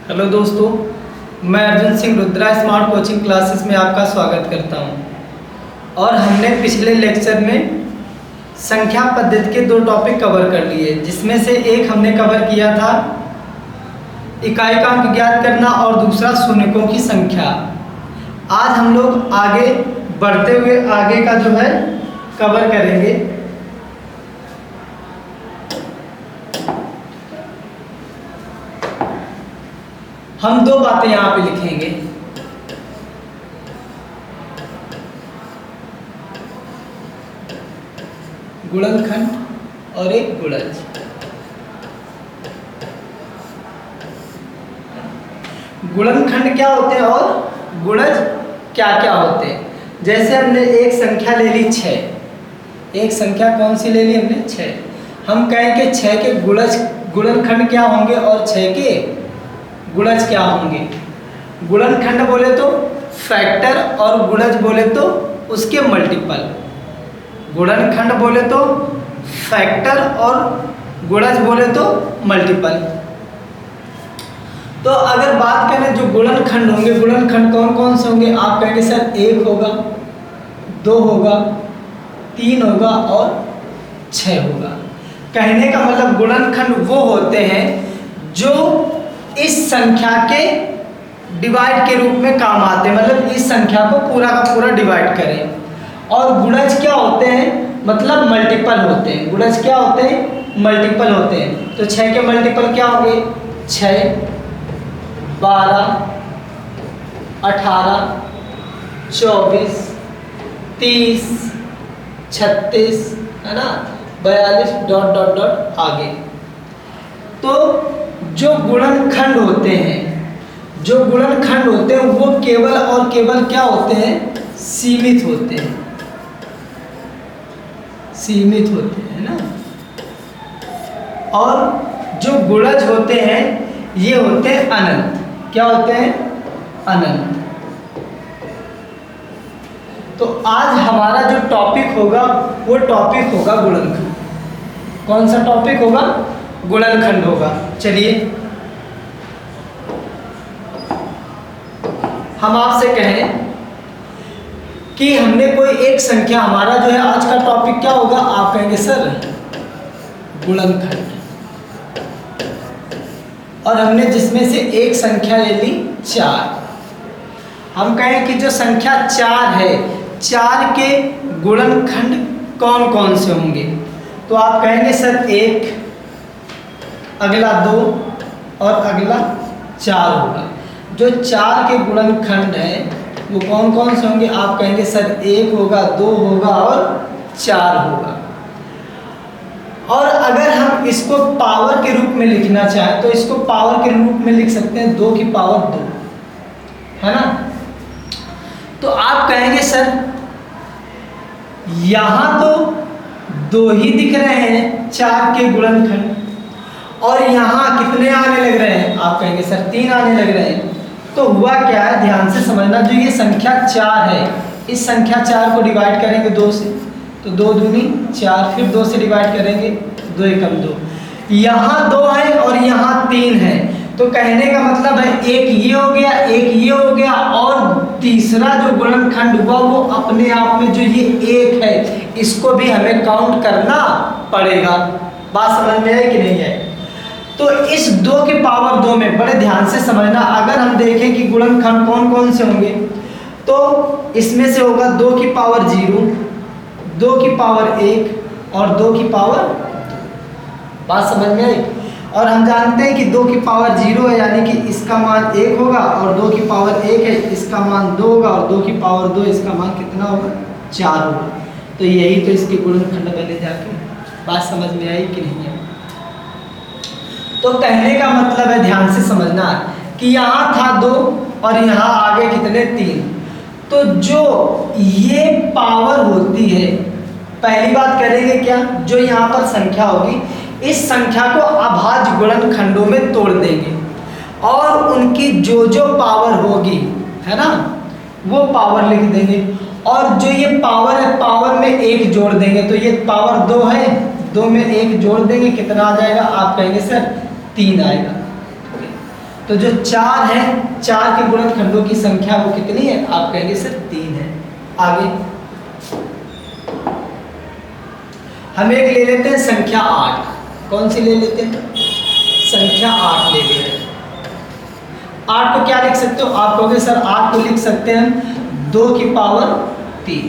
Hello दोस्तों, मैं Arjun Singh Rudra smart coaching classes में आपका स्वागत करता हूं। और हमने पिछले लेक्चर में संख्या पद्धति के दो टॉपिक कवर कर लिए, जिसमें से एक हमने कवर किया था इकाई का अंक ज्ञात करना और दूसरा शून्यकों की संख्या। आज हम लोग आगे बढ़ते हुए आगे का जो है कवर करेंगे। हम दो बातें यहाँ पे लिखेंगे। गुणनखंड और एक गुणज। गुणनखंड क्या होते हैं और गुणज क्या क्या होते हैं। जैसे हमने एक संख्या ले ली 6। एक संख्या कौन सी ले ली हमने? 6। हम कहें कि 6 के गुणनखंड क्या होंगे और 6 के गुणज क्या होंगे। गुणनखंड बोले तो फैक्टर और गुणज बोले तो उसके मल्टीपल। गुणनखंड बोले तो फैक्टर और गुणज बोले तो मल्टीपल। तो अगर बात करें जो गुणनखंड होंगे, गुणनखंड कौन कौन से होंगे? आप कहेंगे सर 1 होगा, 2 होगा, 3 होगा और 6 होगा। कहने का मतलब गुणनखंड वो होते हैं जो इस संख्या के डिवाइड के रूप में काम आते हैं, मतलब इस संख्या को पूरा का पूरा डिवाइड करें। और गुणज क्या होते हैं? मतलब मल्टीपल होते हैं। गुणज क्या होते हैं? मल्टीपल होते हैं। तो 6 के मल्टीपल क्या होंगे? 6, 12, 18, 24, 30, 36, है ना, 42 डॉट डॉट डॉट आगे। तो जो गुणनखंड होते हैं, जो गुणनखंड होते हैं वो केवल और केवल क्या होते हैं? सीमित होते हैं। सीमित होते हैं ना। और जो गुणज होते हैं ये होते हैं अनंत। क्या होते हैं? अनंत। तो आज हमारा जो टॉपिक होगा वो टॉपिक होगा गुणनखंड। कौन सा टॉपिक होगा? गुणनखंड होगा। चलिए हम आपसे कहें कि हमने कोई एक संख्या, हमारा जो है आज का टॉपिक क्या होगा? आप कहेंगे सर गुणनखंड। और हमने जिसमें से एक संख्या ले ली 4। हम कहें कि जो संख्या 4 है, 4 के गुणनखंड कौन कौन से होंगे? तो आप कहेंगे सर 1, अगला 2 और अगला 4 होगा। जो 4 के गुणनखंड है वो कौन कौन से होंगे? आप कहेंगे सर 1 होगा, 2 होगा और 4 होगा। और अगर हम इसको पावर के रूप में लिखना चाहें तो इसको पावर के रूप में लिख सकते हैं 2 की पावर 2, है ना। तो आप कहेंगे सर यहाँ तो 2 ही दिख रहे हैं 4 के गुणनखंड, और यहाँ कितने आने लग रहे हैं? आप कहेंगे सर 3 आने लग रहे हैं। तो हुआ क्या है, ध्यान से समझना। जो ये संख्या 4 है, इस संख्या 4 को डिवाइड करेंगे 2 से, तो 2 दूनी 4, फिर 2 से डिवाइड करेंगे 2 एकम 2। यहाँ 2 है और यहाँ 3 है। तो कहने का मतलब है एक ये हो गया, एक ये हो गया, और तीसरा जो गुणनखंड हुआ वो अपने आप में जो ये 1 है इसको भी हमें काउंट करना पड़ेगा। बात समझ में आई कि नहीं है? तो इस 2 की पावर 2 में बड़े ध्यान से समझना। अगर हम देखें कि गुणनखंड कौन कौन से होंगे तो इसमें से होगा 2 की पावर 0, 2 की पावर 1 और 2 की पावर 2। बात समझ में आई? और हम जानते हैं कि 2 की पावर 0 है, यानी कि इसका मान 1 होगा, और 2 की पावर 1 है, इसका मान 2 होगा, और 2 की पावर 2 इसका मान कितना होगा? 4 होगा। तो यही तो इसके गुणनखंड बने जाके। बात समझ में आई कि नहीं है? तो कहने का मतलब है, ध्यान से समझना, कि यहाँ था 2 और यहाँ आगे कितने? 3। तो जो ये पावर होती है, पहली बात करेंगे क्या, जो यहाँ पर संख्या होगी इस संख्या को अभाज्य गुणनखंडों में तोड़ देंगे और उनकी जो जो पावर होगी, है ना, वो पावर लिख देंगे। और जो ये पावर है, पावर में 1 जोड़ देंगे। तो ये पावर 2 है, 2 में 1 जोड़ देंगे, कितना आ जाएगा? आप कहेंगे सर 3 आएगा। तो जो 4 है, 4 के गुणनखंडों की संख्या वो कितनी है? आप कहेंगे सर 3 है। आगे हम एक ले लेते हैं संख्या 8। कौन सी ले लेते हैं? संख्या 8 ले लेते हैं। 8 को क्या लिख सकते हो? आप कहोगे सर 8 को लिख सकते हैं 2 की पावर 3।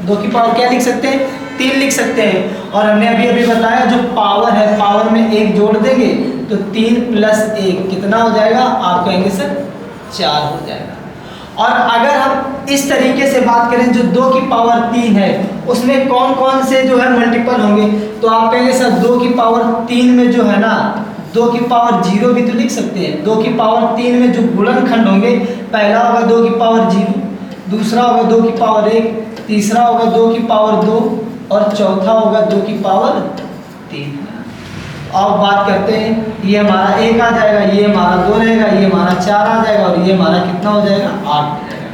2 की पावर क्या लिख सकते हैं? 3 लिख सकते हैं। और हमने अभी अभी बताया जो पावर है, पावर में 1 जोड़ देंगे तो 3 + 1 कितना हो जाएगा? आप कहेंगे सर 4 हो जाएगा। और अगर हम इस तरीके से बात करें जो 2 की पावर 3 है उसमें कौन कौन से जो है मल्टीपल होंगे, तो आप कहेंगे सर 2 की पावर 3 में जो है ना 2 की पावर 0 भी तो लिख सकते हैं। 2 की पावर 3 में जो गुणनखंड होंगे, पहला होगा 2 की पावर 0, दूसरा होगा 2 की पावर 1, तीसरा होगा 2 की पावर 2 और चौथा होगा 2 की पावर 3। अब बात करते हैं, ये हमारा 1 आ जाएगा, ये हमारा 2 रहेगा, ये हमारा 4 आ जाएगा और ये हमारा कितना हो जाएगा? 8 हो जाएगा।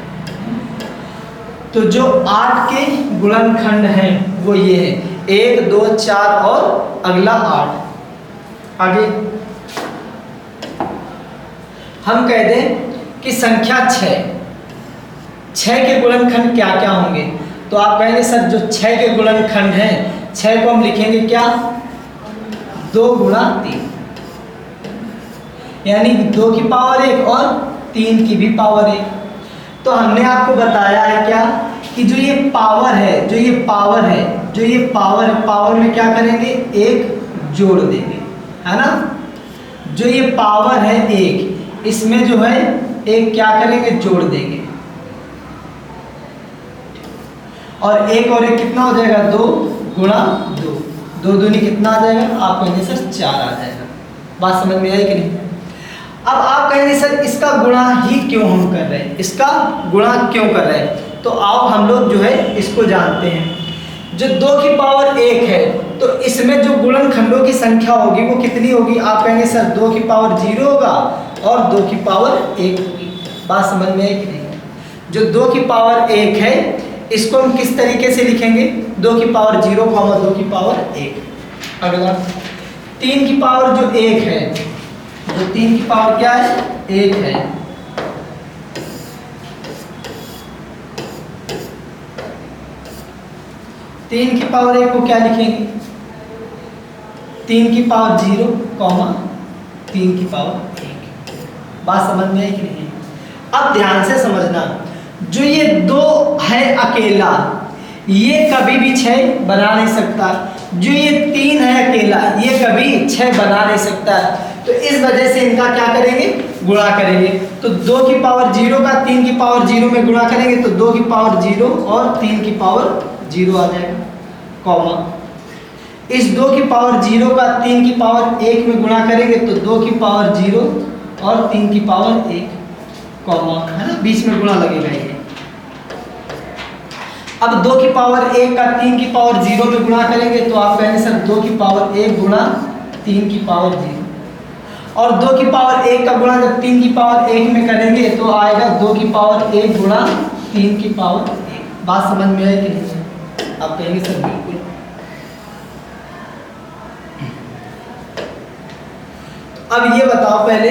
तो जो 8 के गुणनखंड हैं वो ये है 1, 2, 4 और अगला 8। आगे हम कह दें कि संख्या 6 के गुणनखंड क्या क्या होंगे, तो आप कहेंगे सर जो 6 के गुणनखंड हैं, 6 को हम लिखेंगे क्या? 2 × 3, यानी 2 की पावर 1 और 3 की भी पावर 1। तो हमने आपको बताया है क्या कि जो ये पावर है, जो ये पावर है, जो ये पावर है, पावर में क्या करेंगे? 1 जोड़ देंगे, है ना। जो ये पावर है 1, इसमें जो है 1 क्या करेंगे? जोड़ देंगे। और 1 और 1 कितना हो जाएगा? 2 × 2, 2 दूनी कितना आ जाएगा? आप कहेंगे सर 4 आ जाएगा। बात समझ में आई कि नहीं? अब आप कहेंगे सर इसका गुणा ही क्यों हम कर रहे हैं, इसका गुणा क्यों कर रहे हैं? तो आओ हम लोग जो है इसको जानते हैं। जो 2 की पावर 1 है तो इसमें जो गुणनखंडों की संख्या होगी वो कितनी होगी? आप कहेंगे सर 2 की पावर 0 होगा और 2 की पावर 1 होगी। बात समझ में आई कि नहीं? जो 2 की पावर 1 है इसको हम किस तरीके से लिखेंगे? 2 की पावर 0, 2 की पावर 1। अगला 3 की पावर जो 1 है, जो 3 की पावर क्या है? 1 है। तीन की पावर 1 को क्या लिखेंगे? 3 की पावर 0, 3 की पावर 1। बात समझ में आई कि नहीं? अब ध्यान से समझना, जो ये 2 है अकेला, ये कभी भी 6 बना नहीं सकता। जो ये 3 है अकेला, ये कभी 6 बना नहीं सकता। तो इस वजह से इनका क्या करेंगे? गुणा करेंगे। तो 2 की पावर 0 का 3 की पावर 0 में गुणा करेंगे तो 2 की पावर 0 और 3 की पावर 0 आ जाएगा, कॉमा। इस 2 की पावर 0 का 3 की पावर 1 में गुणा करेंगे तो 2 की पावर 0 और 3 की पावर 1, कॉमा, है ना, बीच में गुणा लगेगा ये। अब 2 की पावर 1 का 3 की पावर 0 में गुणा करेंगे तो आप कहेंगे सर 2 की पावर 1 गुणा 3 की पावर 0, और 2 की पावर 1 का गुणा जब 3 की पावर 1 में करेंगे तो आएगा 2 की पावर 1 गुणा 3 की पावर 1। बात समझ में आई कि नहीं? आप कहेंगे सर बिल्कुल। अब ये बताओ पहले,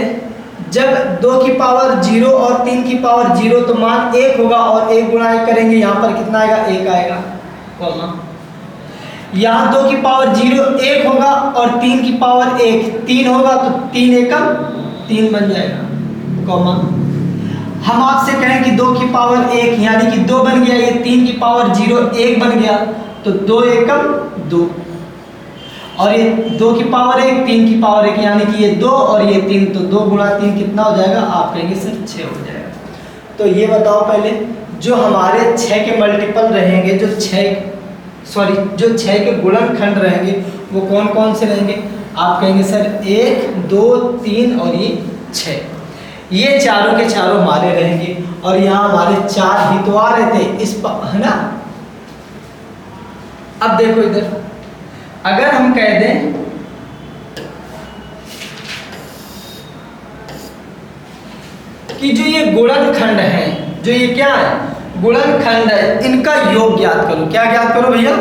जब 2 की पावर 0 और 3 की पावर 0 तो मान 1 होगा और 1 गुणा 1 करेंगे, यहाँ पर कितना आएगा? 1 आएगा, कॉमा। यहाँ 2 की पावर 0 1 होगा और 3 की पावर 1 3 होगा तो 3 एकम 3 बन जाएगा, कॉमा। हम आपसे कहें कि 2 की पावर 1 यानी कि 2 बन गया, ये 3 की पावर 0 1 बन गया तो 2 एकम 2, और ये 2 की पावर 1 3 की पावर 1 यानी कि ये 2 और ये 3, तो 2 गुणा 3 कितना हो जाएगा? आप कहेंगे सर 6 हो जाएगा। तो ये बताओ पहले, जो हमारे 6 के मल्टीपल रहेंगे, जो 6 के गुणनखंड रहेंगे वो कौन कौन से रहेंगे? आप कहेंगे सर 1 2 3 और ये 6, ये चारों के चारों हमारे रहेंगे। और यहाँ हमारे 4 ही तो आ रहे थे इस, है ना। अब देखो इधर, अगर हम कह दें कि जो ये गुणनखंड है, जो ये क्या है? गुणनखंड है, इनका योग ज्ञात करो। क्या ज्ञात करो भैया?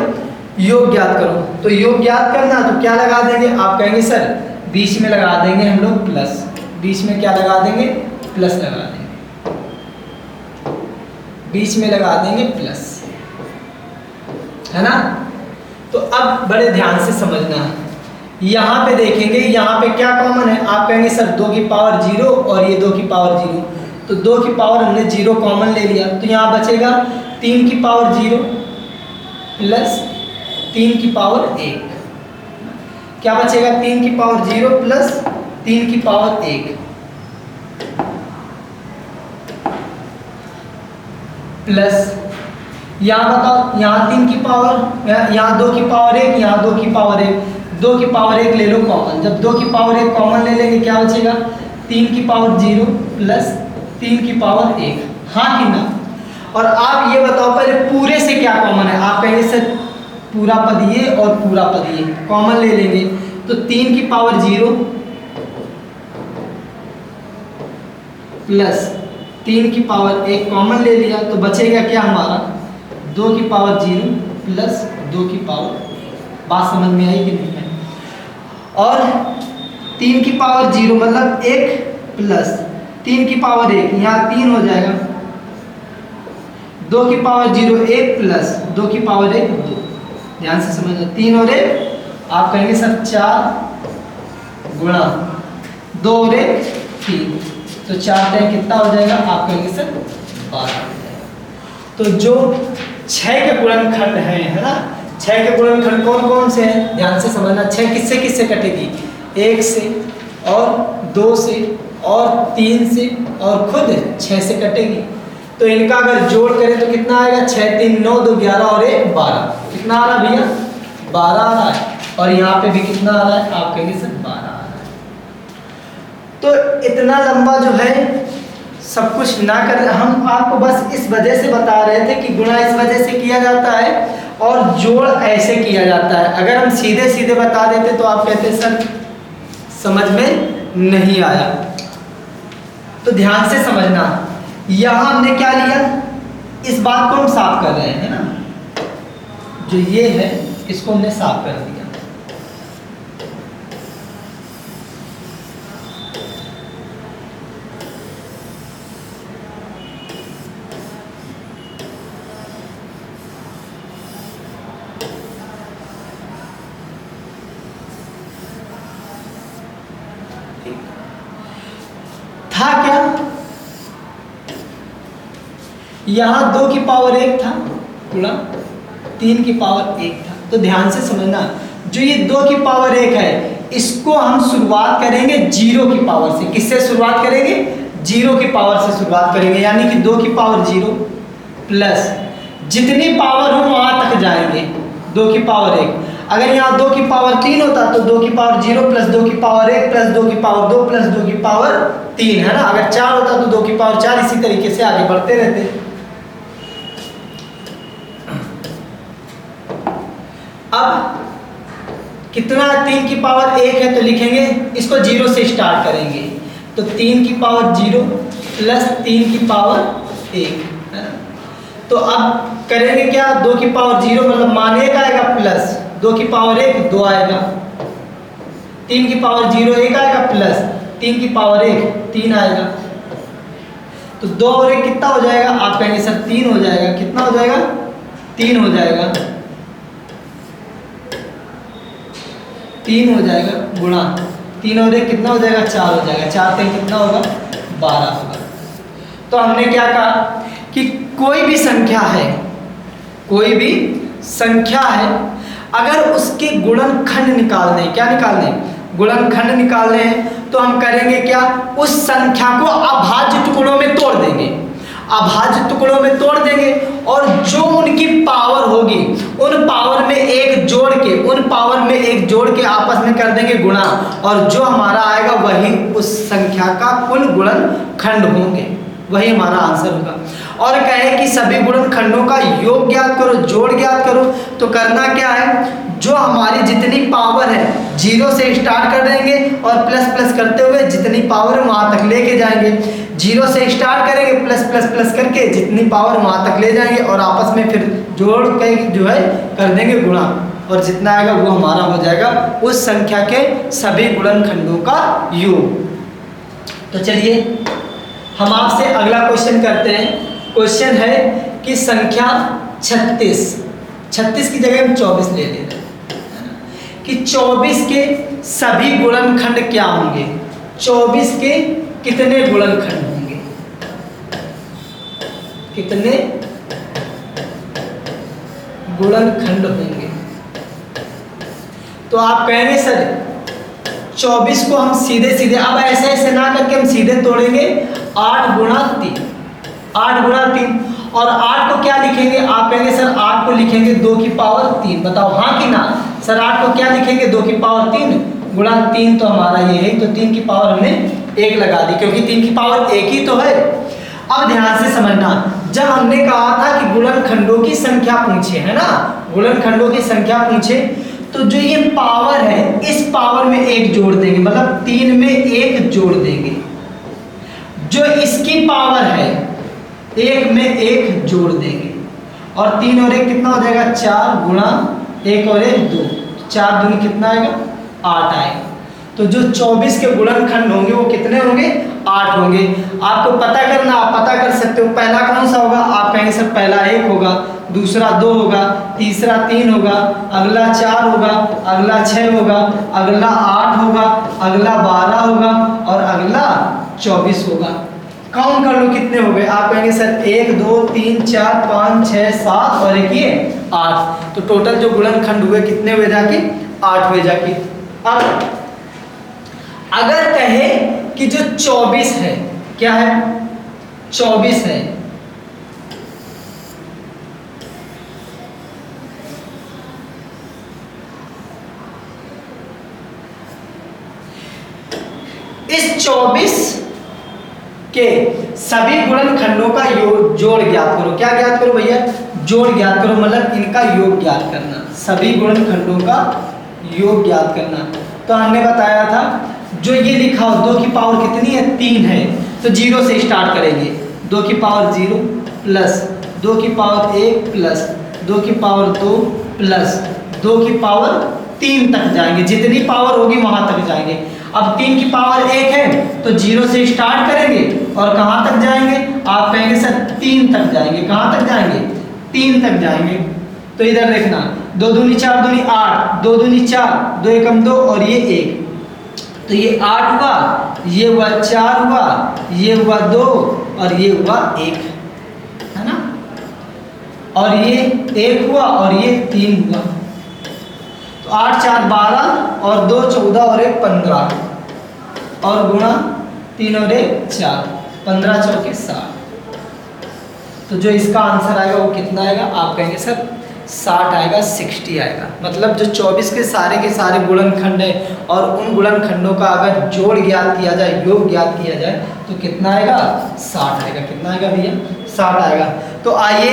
योग ज्ञात करो। तो योग ज्ञात करना तो क्या लगा देंगे? आप कहेंगे सर बीच में लगा देंगे हम लोग प्लस, बीच में क्या लगा देंगे, प्लस लगा देंगे, बीच में लगा देंगे प्लस, है ना। तो अब बड़े ध्यान से समझना है, यहाँ पे देखेंगे यहाँ पे क्या कॉमन है, आप कहेंगे सर 2 की पावर 0 और ये 2 की पावर 0, तो 2 की पावर हमने 0 कॉमन ले लिया, तो यहाँ बचेगा 3 की पावर 0 प्लस 3 की पावर 1, क्या बचेगा 3 की पावर 0 प्लस 3 की पावर 1 प्लस यहाँ बताओ, यहाँ 3 की पावर, यहाँ 2 की पावर 1, यहाँ 2 की पावर 1, 2 की पावर 1 ले लो कॉमन, जब 2 की पावर 1 कॉमन ले लेंगे क्या बचेगा 3 की पावर 0 प्लस 3 की पावर 1, हाँ कि ना। और आप ये बताओ पहले पूरे से क्या कॉमन है, आप कहेंगे सर पूरा पद ये और पूरा पद ये कॉमन ले लेंगे, तो 3 की पावर 0 प्लस 3 की पावर 1 कॉमन ले लिया, तो बचेगा क्या हमारा 2 की पावर 0 प्लस 2 की पावर, बात समझ में आई कि नहीं है। और 3 की पावर 0 मतलब 1 प्लस 3 की पावर 1, यहाँ 3 हो जाएगा, 2 की पावर 0 1 प्लस 2 की पावर 1 2, ध्यान से समझना, 3 और 1 आप कहेंगे सर 4 गुणा 2 और 1 3, तो 4 टाइम कितना हो जाएगा, आप कहेंगे सर 12 हो जाएगा। तो जो 6 के गुणनखंड हैं, है ना, 6 के गुणनखंड कौन कौन से हैं, ध्यान से समझना, 6 किससे किससे कटेगी, 1 से और 2 से और 3 से और खुद 6 से कटेगी, तो इनका अगर जोड़ करें तो कितना आएगा 6 3 9 2 11 और 1 12, कितना आ रहा भैया 12 आ रहा है, और यहाँ पे भी कितना आ रहा है, आप कहेंगे सर 12 आ रहा है। तो इतना लंबा जो है सब कुछ ना कर, हम आपको बस इस वजह से बता रहे थे कि गुणा इस वजह से किया जाता है और जोड़ ऐसे किया जाता है। अगर हम सीधे सीधे बता देते तो आप कहते सर समझ में नहीं आया। तो ध्यान से समझना, यहाँ हमने क्या लिया, इस बात को हम साफ कर रहे हैं ना, जो ये है इसको हमने साफ कर दिया। था क्या, यहां 2 की पावर 1 था गुणा 3 की पावर 1 था। तो ध्यान से समझना, जो ये 2 की पावर 1 है इसको हम शुरुआत करेंगे 0 की पावर से। किससे शुरुआत करेंगे, 0 की पावर से शुरुआत करेंगे, यानी कि 2 की पावर 0 प्लस जितनी पावर हो वहां तक जाएंगे 2 की पावर 1। अगर यहाँ 2 की पावर 3 होता तो 2 की पावर 0 प्लस 2 की पावर 1 प्लस 2 की पावर 2 प्लस 2 की पावर 3, है ना। अगर 4 होता तो 2 की पावर 4, इसी तरीके से आगे बढ़ते रहते। अब कितना, 3 की पावर 1 है तो लिखेंगे इसको 0 से स्टार्ट करेंगे, तो 3 की पावर 0 प्लस 3 की पावर 1, है ना। तो अब करेंगे क्या, 2 की पावर 0 मतलब मान 1 आएगा प्लस 2 की पावर 1 2 आएगा, 3 की पावर 0 1 आएगा प्लस 3 की पावर 1 3 आएगा। तो 2 और 1 कितना हो जाएगा, आप कहेंगे सर 3 हो जाएगा। कितना हो जाएगा, 3 हो जाएगा, 3 हो जाएगा गुणा 3 और 1 कितना हो जाएगा, 4 हो जाएगा। 4 3 कितना होगा, 12 होगा। तो हमने क्या कहा कि कोई भी संख्या है, कोई भी संख्या है, अगर उसके गुणनखंड निकालने, क्या निकालने, गुणनखंड निकालने हैं, तो हम करेंगे क्या, उस संख्या को अभाज्य टुकड़ों में तोड़ देंगे, अभाज्य टुकड़ों में तोड़ देंगे, और जो उनकी पावर होगी उन पावर में एक जोड़ के, उन पावर में एक जोड़ के आपस में कर देंगे गुणा, और जो हमारा आएगा वही उस संख्या का कुल गुणनखंड होंगे, वही हमारा आंसर होगा। और कहे कि सभी गुणनखंडों का योग ज्ञात करो, जोड़ ज्ञात करो, तो करना क्या है, जो हमारी जितनी पावर है 0 से स्टार्ट कर देंगे और प्लस प्लस करते हुए जितनी पावर है वहां तक लेके जाएंगे। 0 से स्टार्ट करेंगे, प्लस प्लस प्लस करके जितनी पावर वहां तक ले जाएंगे, और आपस में फिर जोड़ के जो है कर देंगे गुणा, और जितना आएगा वो हमारा हो जाएगा उस संख्या के सभी गुणनखंडों का योग। तो चलिए हम आपसे अगला क्वेश्चन करते हैं। क्वेश्चन है कि संख्या 36 की जगह हम 24 ले लेते हैं कि 24 के सभी गुणनखंड क्या होंगे। 24 के कितने गुणनखंड होंगे, कितने गुणनखंड होंगे। तो आप कहेंगे सर 24 को हम सीधे सीधे, अब ऐसे ऐसे ना करके हम सीधे तोड़ेंगे 8 गुणा 3, 8 गुणा 3। और 8 को क्या लिखेंगे, आप कहेंगे सर 8 को लिखेंगे 2 की पावर 3। बताओ हाँ कि ना। सर 8 को क्या लिखेंगे 2 की पावर 3 गुणा 3, तो हमारा ये है, तो 3 की पावर हमने 1 लगा दी, क्योंकि 3 की पावर 1 ही तो है। अब ध्यान से समझना, जब हमने कहा था कि गुणनखंडों की संख्या पूछे, है ना, गुणनखंडों की संख्या पूछे, तो जो ये पावर है इस पावर में 1 जोड़ देंगे, मतलब 3 में 1 जोड़ देंगे। जो इसकी पावर है 1 में 1 जोड़ देंगे, और 3 और 1 कितना हो जाएगा, 4 गुणा 1 और 1 2, 4 दूनी कितना आएगा, 8 आएगा। तो जो 24 के गुणनखंड होंगे वो कितने होंगे, 8 होंगे। आपको पता करना, आप पता कर सकते हो। पहला कौन सा होगा, आप कहेंगे सर पहला 1 होगा, दूसरा 2 होगा, तीसरा 3 होगा, अगला 4 होगा, अगला 6 होगा, अगला 8 होगा, अगला 12 होगा, और अगला 24 होगा। काउंट कर लो कितने हो गए। आप कहेंगे सर 1 2 3 4 5 6 7 और एक ये 8। तो टोटल जो गुणनखंड हुए कितने हुए जाके, 8 हुए जाके। अब अगर कहे कि जो 24 है, क्या है, 24 है, इस 24 के सभी गुणनखंडों का जोड़ ज्ञात करो। क्या ज्ञात करो भैया, जोड़ ज्ञात करो, मतलब इनका योग ज्ञात करना, सभी गुणनखंडों का योग ज्ञात करना। तो हमने बताया था जो ये लिखा हो 2 की पावर कितनी है, 3 है, तो 0 से स्टार्ट करेंगे। 2 की पावर 0 प्लस 2 की पावर 1 प्लस 2 की पावर 2 प्लस 2 की पावर 3 तक जाएंगे, जितनी पावर होगी वहां तक जाएंगे। अब 3 की पावर 1 है तो 0 से स्टार्ट करेंगे और कहां तक जाएंगे, आप कहेंगे सर 3 तक जाएंगे। कहां तक जाएंगे, 3 तक जाएंगे। तो इधर देखना, 2 दूनी 4 दूनी 8, 2 दूनी 4, 2 एकम 2 और ये 1, तो ये 8 हुआ, ये हुआ 4 हुआ, ये हुआ 2 और ये हुआ 1, है ना, और ये 1 हुआ और ये 3 हुआ। तो 8 4 12 और 2 14 और 1 15 और गुणा 3 और 1 4, 15 चौके 60। तो जो इसका आंसर आएगा वो कितना आएगा, आप कहेंगे सर 60 आएगा, 60 आएगा। मतलब जो 24 के सारे गुणनखंड है और उन गुणनखंडों का अगर जोड़ ज्ञात किया जाए, योग ज्ञात किया जाए, तो कितना आएगा, 60 आएगा। कितना आएगा भैया, 60 आएगा। तो आइए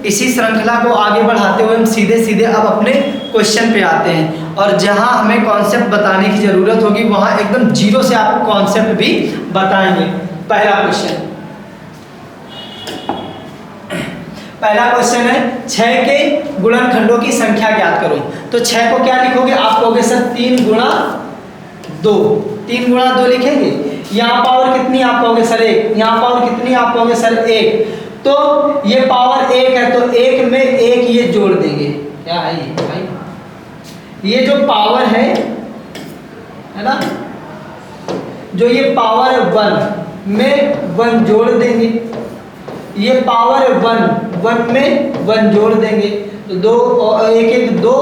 इसी श्रृंखला को आगे बढ़ाते हुए हम सीधे सीधे अब अपने क्वेश्चन पे आते हैं, और जहां हमें कॉन्सेप्ट बताने की जरूरत होगी वहां एकदम 0 से आपको कॉन्सेप्ट भी बताएंगे। पहला क्वेश्चन है 6 के गुणनखंडों की संख्या ज्ञात करो। तो 6 को क्या लिखोगे, आप कहोगे सर 3 गुणा 2, 3 गुणा 2 लिखेंगे। यहाँ पावर कितनी, आप कहोगे सर 1, यहाँ पावर कितनी, आप कहोगे सर 1। तो ये पावर 1 है तो 1 में 1 ये जोड़ देंगे। क्या है ये भाई, ये जो पावर है ना, जो ये पावर 1 में 1 जोड़ देंगे, ये पावर 1 में 1 जोड़ देंगे, तो 2 और 1 1 2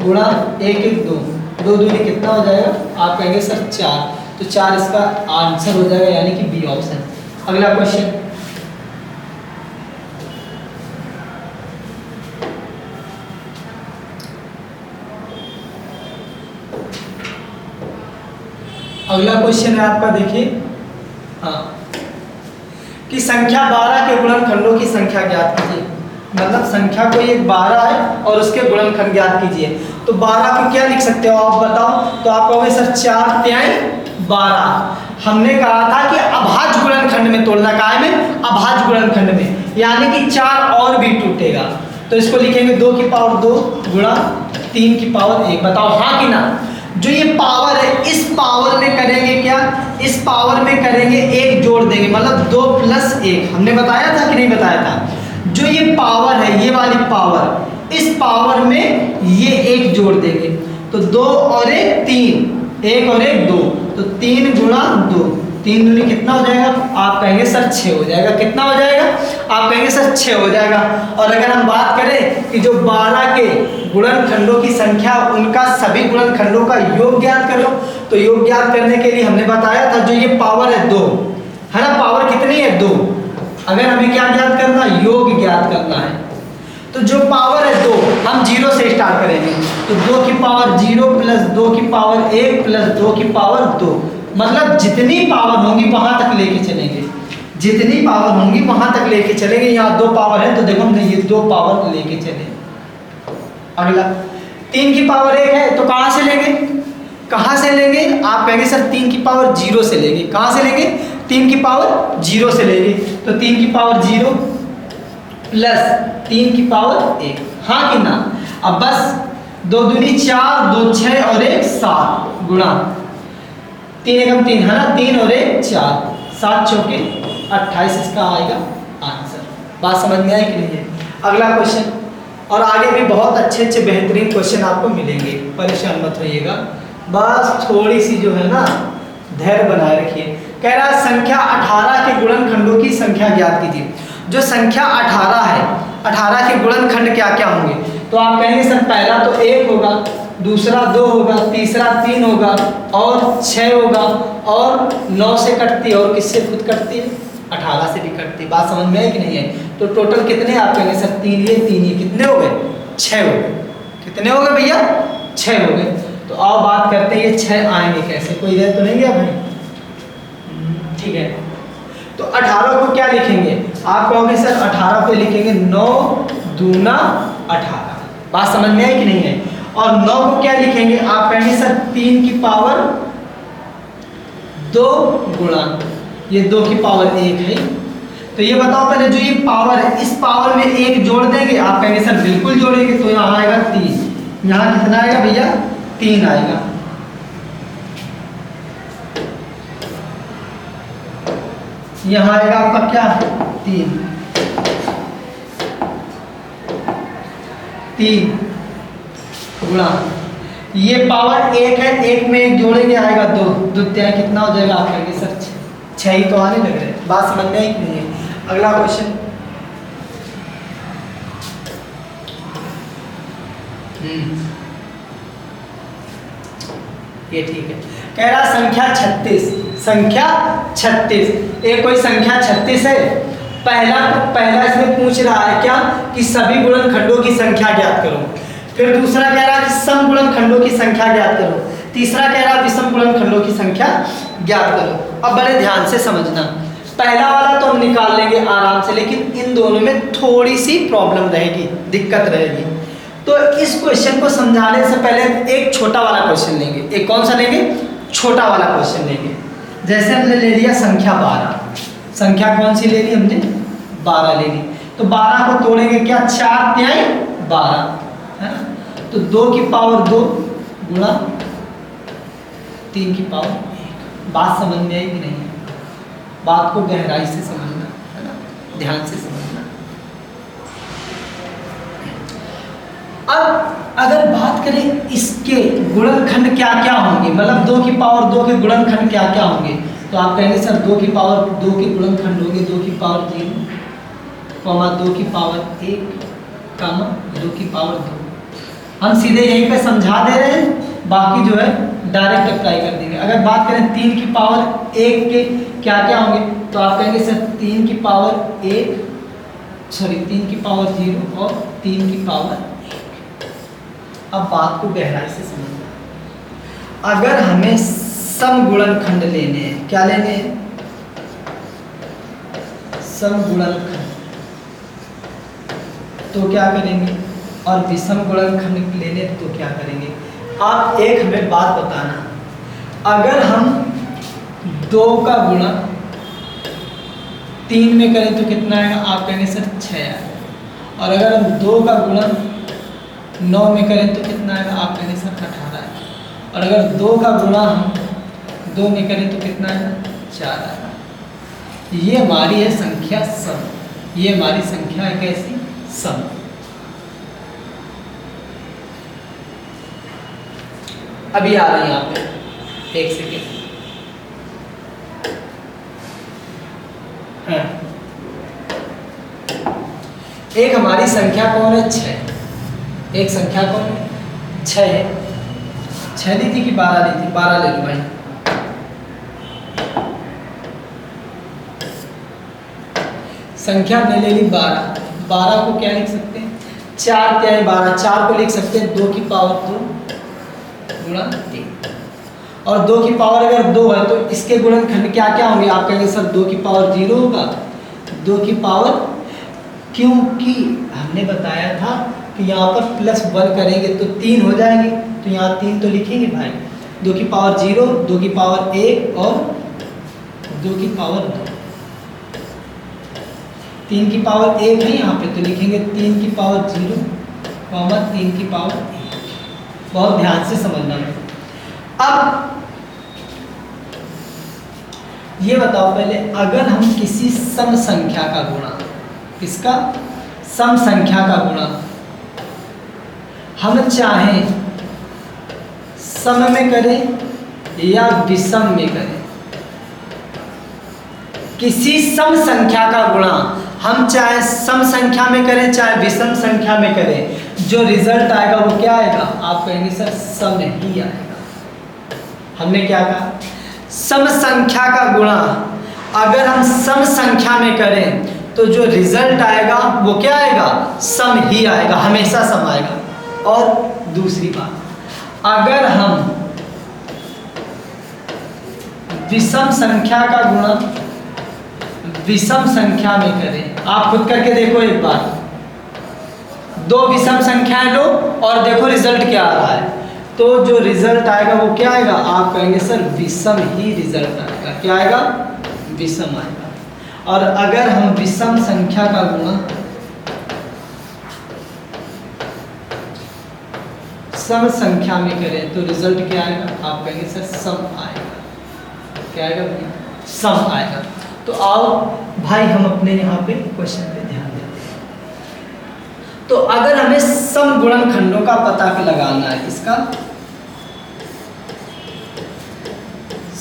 गुणा 1 1 2, 2 दूनी कितना हो जाएगा, आप कहेंगे सर 4। तो 4 इसका आंसर हो जाएगा, यानी कि बी ऑप्शन। अगला क्वेश्चन, अगला क्वेश्चन है आपका, देखिए, हाँ, कि संख्या 12 के गुणनखंडों की संख्या ज्ञात कीजिए। मतलब संख्या कोई एक 12 है और उसके गुणनखंड ज्ञात कीजिए। तो 12 को क्या लिख सकते हो आप बताओ, तो आप कहोगे सर 4 तिहाई 12। हमने कहा था कि अभाज्य गुणनखंड में तोड़ना, काय में, अभाज्य गुणनखंड में, यानी कि 4 और भी टूटेगा। तो इसको लिखेंगे 2 की पावर 2 गुणा 3 की पावर 1। बताओ हाँ कि ना। जो ये पावर है इस पावर में करेंगे क्या, इस पावर में करेंगे एक जोड़ देंगे, मतलब 2 + 1। हमने बताया था कि नहीं बताया था? जो ये पावर है, ये वाली पावर, इस पावर में ये एक जोड़ देंगे तो 2 और 1 3, 1 और 1 2, तो 3 × 2, 3 दूनी कितना हो जाएगा? आप कहेंगे सर 6 हो जाएगा। कितना हो जाएगा? आप कहेंगे सर 6 हो जाएगा। और अगर हम बात करें कि जो 12 के गुणनखंडों की संख्या, उनका सभी गुणनखंडों का योग ज्ञात करो, तो योग ज्ञात करने के लिए हमने बताया था जो ये पावर है 2 है ना, पावर कितनी है? 2। अगर हमें क्या ज्ञात करना? योग ज्ञात करना है। तो जो पावर है 2, हम 0 से स्टार्ट करेंगे, तो 2 की पावर 0 + 2 की पावर 1 + 2 की पावर 2, मतलब जितनी पावर होंगी वहां तक लेके चलेंगे, जितनी पावर होंगी वहां तक लेके चलेंगे। यहाँ 2 पावर है तो देखो हमने ये 2 पावर लेके चले। अगला 3 की पावर 1 है तो कहाँ से लेंगे? कहाँ से लेंगे? आप कहेंगे सर 3 की पावर 0 से लेंगे। कहाँ से लेंगे? 3 की पावर 0 से लेंगे, तो 3 की पावर 0 + 3 की पावर 1, हाँ कि ना? अब बस 2 दूनी 4, 2 6 और 1 7 गुणा 3 एकम 3 है ना, 3 और 1 4, 7 चौके 28 इसका आएगा आंसर। बात समझ में आई कि नहीं है? अगला क्वेश्चन, और आगे भी बहुत अच्छे अच्छे बेहतरीन क्वेश्चन आपको मिलेंगे, परेशान मत होइएगा, बस थोड़ी सी जो है ना धैर्य बनाए रखिए। कह रहा है संख्या 18 के गुणनखंडों की संख्या ज्ञात कीजिए। जो संख्या 18 है, 18 के गुणनखंड क्या क्या होंगे? तो आप कहेंगे सर पहला तो 1 होगा, दूसरा 2 होगा, तीसरा 3 होगा और 6 होगा, और 9 से कटती है और किससे खुद कटती है? 18 से भी कटती है। बात समझ में है कि नहीं है? तो टोटल कितने आप कहेंगे सर 3 ये कितने हो गए? 6 हो गए। कितने हो गए भैया? 6 हो गए। तो आओ बात करते हैं ये 6 आएंगे कैसे, कोई इधर तो नहीं गया भाई? ठीक है, तो 18 को क्या लिखेंगे? आप कहोगे सर 18 को लिखेंगे 9 दूना 18। बात समझ में आई कि नहीं है? और 9 को क्या लिखेंगे? आप कहेंगे सर 3 की पावर 2 गुणा ये 2 की पावर 1 है। तो ये बताओ पहले जो ये पावर है, इस पावर में 1 जोड़ देंगे। आप कहेंगे सर बिल्कुल जोड़ेंगे, तो यहाँ आएगा 3, यहाँ कितना आएगा भैया? 3 आएगा। यहाँ आएगा आपका क्या? 3 गुणा ये पावर 1 है, 1 में 1 जोड़ेंगे आएगा 2, द्वितीय कितना हो जाएगा? आप कहेंगे सर 6 ही तो आने लग रहे हैं। बात समझ में आई कि नहीं है? अगला क्वेश्चन, ये ठीक है। कह रहा संख्या 36, संख्या 36, एक कोई संख्या 36 है। पहला इसमें पूछ रहा है क्या कि सभी गुणनखंडों की संख्या ज्ञात करो, फिर दूसरा कह रहा है कि सम गुणनखंडों की संख्या ज्ञात करो, तीसरा कह रहा है विषम गुणनखंडों की संख्या ज्ञात करो। अब बड़े ध्यान से समझना, पहला वाला तो हम निकाल लेंगे आराम से, लेकिन इन दोनों में थोड़ी सी प्रॉब्लम रहेगी, दिक्कत रहेगी। तो इस क्वेश्चन को समझाने से पहले एक छोटा वाला क्वेश्चन लेंगे। एक कौन सा लेंगे? छोटा वाला क्वेश्चन लेंगे। जैसे हमने ले लिया संख्या 12, संख्या कौन सी ले ली हमने? 12 ले ली। तो 12 को तोड़ेंगे क्या? 4 तिहाई 12 है ना, तो 2 की पावर 2 गुणा 3 की पावर 1। बात समझ में आई कि नहीं? बात को गहराई से समझना है ना, ध्यान से समझना। अब अगर बात करें इसके गुणनखंड क्या क्या होंगे, मतलब 2 की पावर 2 के गुणनखंड क्या क्या होंगे, तो आप कहेंगे सर 2 की पावर 2 के गुणनखंड होंगे 2 की पावर 0, 2 की पावर 1, 2 की पावर 2। हम सीधे यहीं पे समझा दे रहे हैं, बाकी जो है डायरेक्ट अप्लाई कर देंगे। अगर बात करें 3 की पावर 1 के क्या क्या होंगे, तो आप कहेंगे सर 3 की पावर 1 3 की पावर 0 और 3 की पावर 1। अब बात को गहराई से समझना, अगर हमें सम गुणनखंड लेने हैं, क्या लेने हैं? सम गुणनखंड, तो क्या करेंगे? और विषम गुणनखंड लेने तो क्या करेंगे? आप एक हमें बात बताना, अगर हम 2 का गुणा 3 में करें तो कितना आएगा? आप कहेंगे सर 6 आएगा। और अगर हम 2 का गुणा 9 में करें तो कितना आएगा? आप कहेंगे सर 18 आएगा। और अगर 2 का गुणा हम 2 में करें तो कितना आएगा 4 आएगा। ये हमारी है संख्या सम, ये हमारी संख्या है कैसी सम। अभी आ रहे हैं यहाँ पे 1 सेकेंड। हाँ। एक हमारी संख्या कौन है 6, एक संख्या कौन है 6 है। 6 ली थी कि 12 ली थी? 12 ले लो भाई। संख्या ने ले ली 12, 12 को क्या लिख सकते हैं 4 क्या है 12, 4 को लिख सकते हैं 2 की पावर 2 गुणा 3, और 2 की पावर अगर 2 है तो इसके गुणनखंड क्या क्या होंगे? आप कहेंगे सर 2 की पावर 0 होगा, 2 की पावर, क्योंकि हमने बताया था कि यहाँ पर +1 करेंगे तो 3 हो जाएंगे, तो यहाँ 3 तो लिखेंगे भाई। 2 की पावर 0, 2 की पावर 1 और 2 की पावर 2। 3 की पावर 1 है यहाँ पे, तो लिखेंगे 3 की पावर 0, 3 की पावर 1। बहुत ध्यान से समझना है। अब ये बताओ पहले, अगर हम किसी सम संख्या का गुणा, किसका सम संख्या का गुणा हम चाहें सम में करें या विषम में करें, किसी सम संख्या का गुणा हम चाहे सम संख्या में करें चाहे विषम संख्या में करें, जो रिजल्ट आएगा वो क्या आएगा? आप कहेंगे सर सम ही आएगा। हमने क्या कहा? सम संख्या का गुणा अगर हम सम संख्या में करें तो जो रिजल्ट आएगा वो क्या आएगा? सम ही आएगा, हमेशा सम आएगा। और दूसरी बात, अगर हम विषम संख्या का गुणा विषम संख्या में करें, आप खुद करके देखो एक बार, 2 विषम संख्याएं लो और देखो रिजल्ट क्या आ रहा है, तो जो रिजल्ट आएगा वो क्या आएगा? आप कहेंगे सर विषम ही रिजल्ट आएगा। क्या आएगा? विषम आएगा। और अगर हम विषम संख्या का गुणा सम संख्या में करें तो रिजल्ट क्या आएगा? आप कहेंगे सर सम आएगा। क्या आएगा भैया? सम आएगा। तो आओ भाई हम अपने यहाँ पे क्वेश्चन पे ध्यान देते हैं। तो अगर हमें सम गुणनखंडों का पता लगाना है, इसका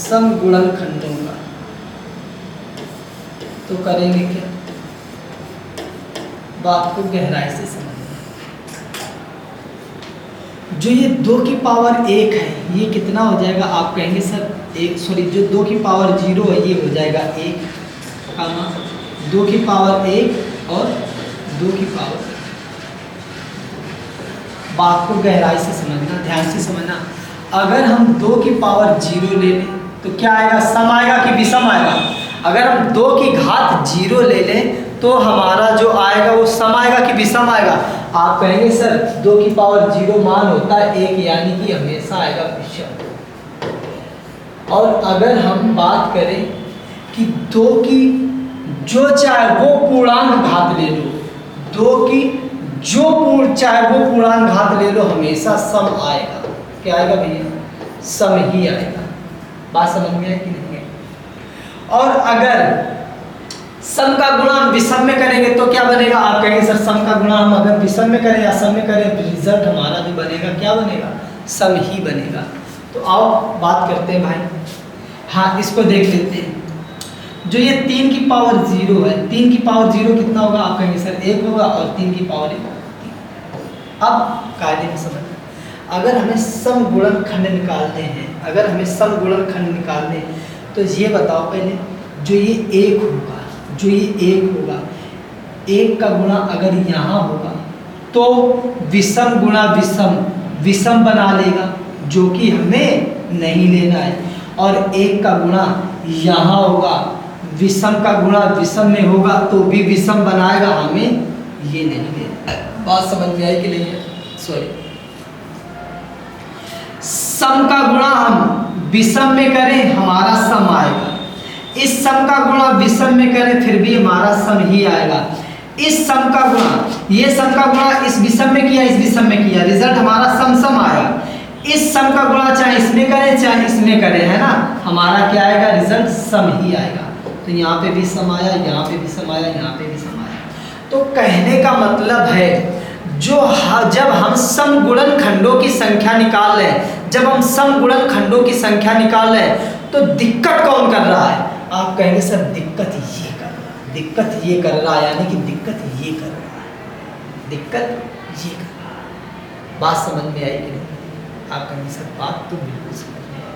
सम गुणनखंडों का, तो करेंगे क्या? बात को गहराई से समझना। जो ये 2 की पावर 1 है ये कितना हो जाएगा? आप कहेंगे सर जो 2 की पावर 0 है ये हो जाएगा 1, 2 की पावर 1 और 2 की पावर 1। बात को गहराई से समझना, ध्यान से समझना। अगर हम 2 की पावर 0 ले लें तो क्या आएगा? सम आएगा कि विषम आएगा? अगर हम 2 की घात 0 ले लें तो हमारा जो आएगा वो सम आएगा कि विषम आएगा? आप कहेंगे सर 2 की पावर 0 मान होता है 1, यानी कि हमेशा आएगा विषम। और अगर हम बात करें कि 2 की जो चाहे वो पूर्णांक घात ले लो, 2 की जो चाहे वो पूर्णांक घात ले लो, हमेशा सम आएगा। क्या आएगा भैया? सम ही आएगा। बात समझ में है कि नहीं है? और अगर सम का गुणा हम विषम में करेंगे तो क्या बनेगा? आप कहेंगे सर सम का गुणा हम अगर विषम में करें या सम में करें, रिजल्ट हमारा जो बनेगा क्या बनेगा? सम ही बनेगा। तो आओ बात करते हैं भाई। हाँ, इसको देख लेते हैं। जो ये 3 की पावर 0 है, 3 की पावर 0 कितना होगा? आप कहेंगे सर 1 होगा, और 3 की पावर 1 3। अब कायदे में समझना, अगर हमें सम गुणनखंड निकालने हैं, अगर हमें सम गुणनखंड निकालने हैं तो ये बताओ पहले, जो ये 1 होगा, जो ये 1 होगा, 1 का गुणा अगर यहाँ होगा तो विषम गुणा विषम विषम बना लेगा, जो कि हमें नहीं लेना है। और 1 का गुणा यहाँ होगा, विषम का गुणा विषम में होगा तो भी विषम बनाएगा, हमें ये नहीं लेना। बात समझ में आई कि नहीं है? सॉरी, सम का गुणा हम विषम में करें हमारा सम आएगा, इस सम का गुणा विषम में करें फिर भी हमारा सम ही आएगा। इस सम का गुणा, ये सम का गुणा इस विषम में किया, इस विषम में किया, रिजल्ट हमारा सम सम आया। इस सम का गुणा चाहे इसमें करें चाहे इसमें करें, है ना, हमारा क्या आएगा, रिजल्ट सम ही आएगा। तो यहाँ पे भी सम आया, यहाँ पे भी सम आया, यहाँ पे भी सम आया। तो कहने का मतलब है जब हम सम गुणनखंडों की संख्या निकाल रहे हैं, जब हम सम गुणनखंडों की संख्या निकाल रहे हैं, तो दिक्कत कौन कर रहा है? आप कहेंगे सर दिक्कत ये कर रहा है, दिक्कत ये कर रहा है, यानी कि दिक्कत ये कर रहा है, दिक्कत ये कर रहा है। बात समझ में आई कि नहीं? आप कहेंगे सर बात तो बिल्कुल समझ में आई।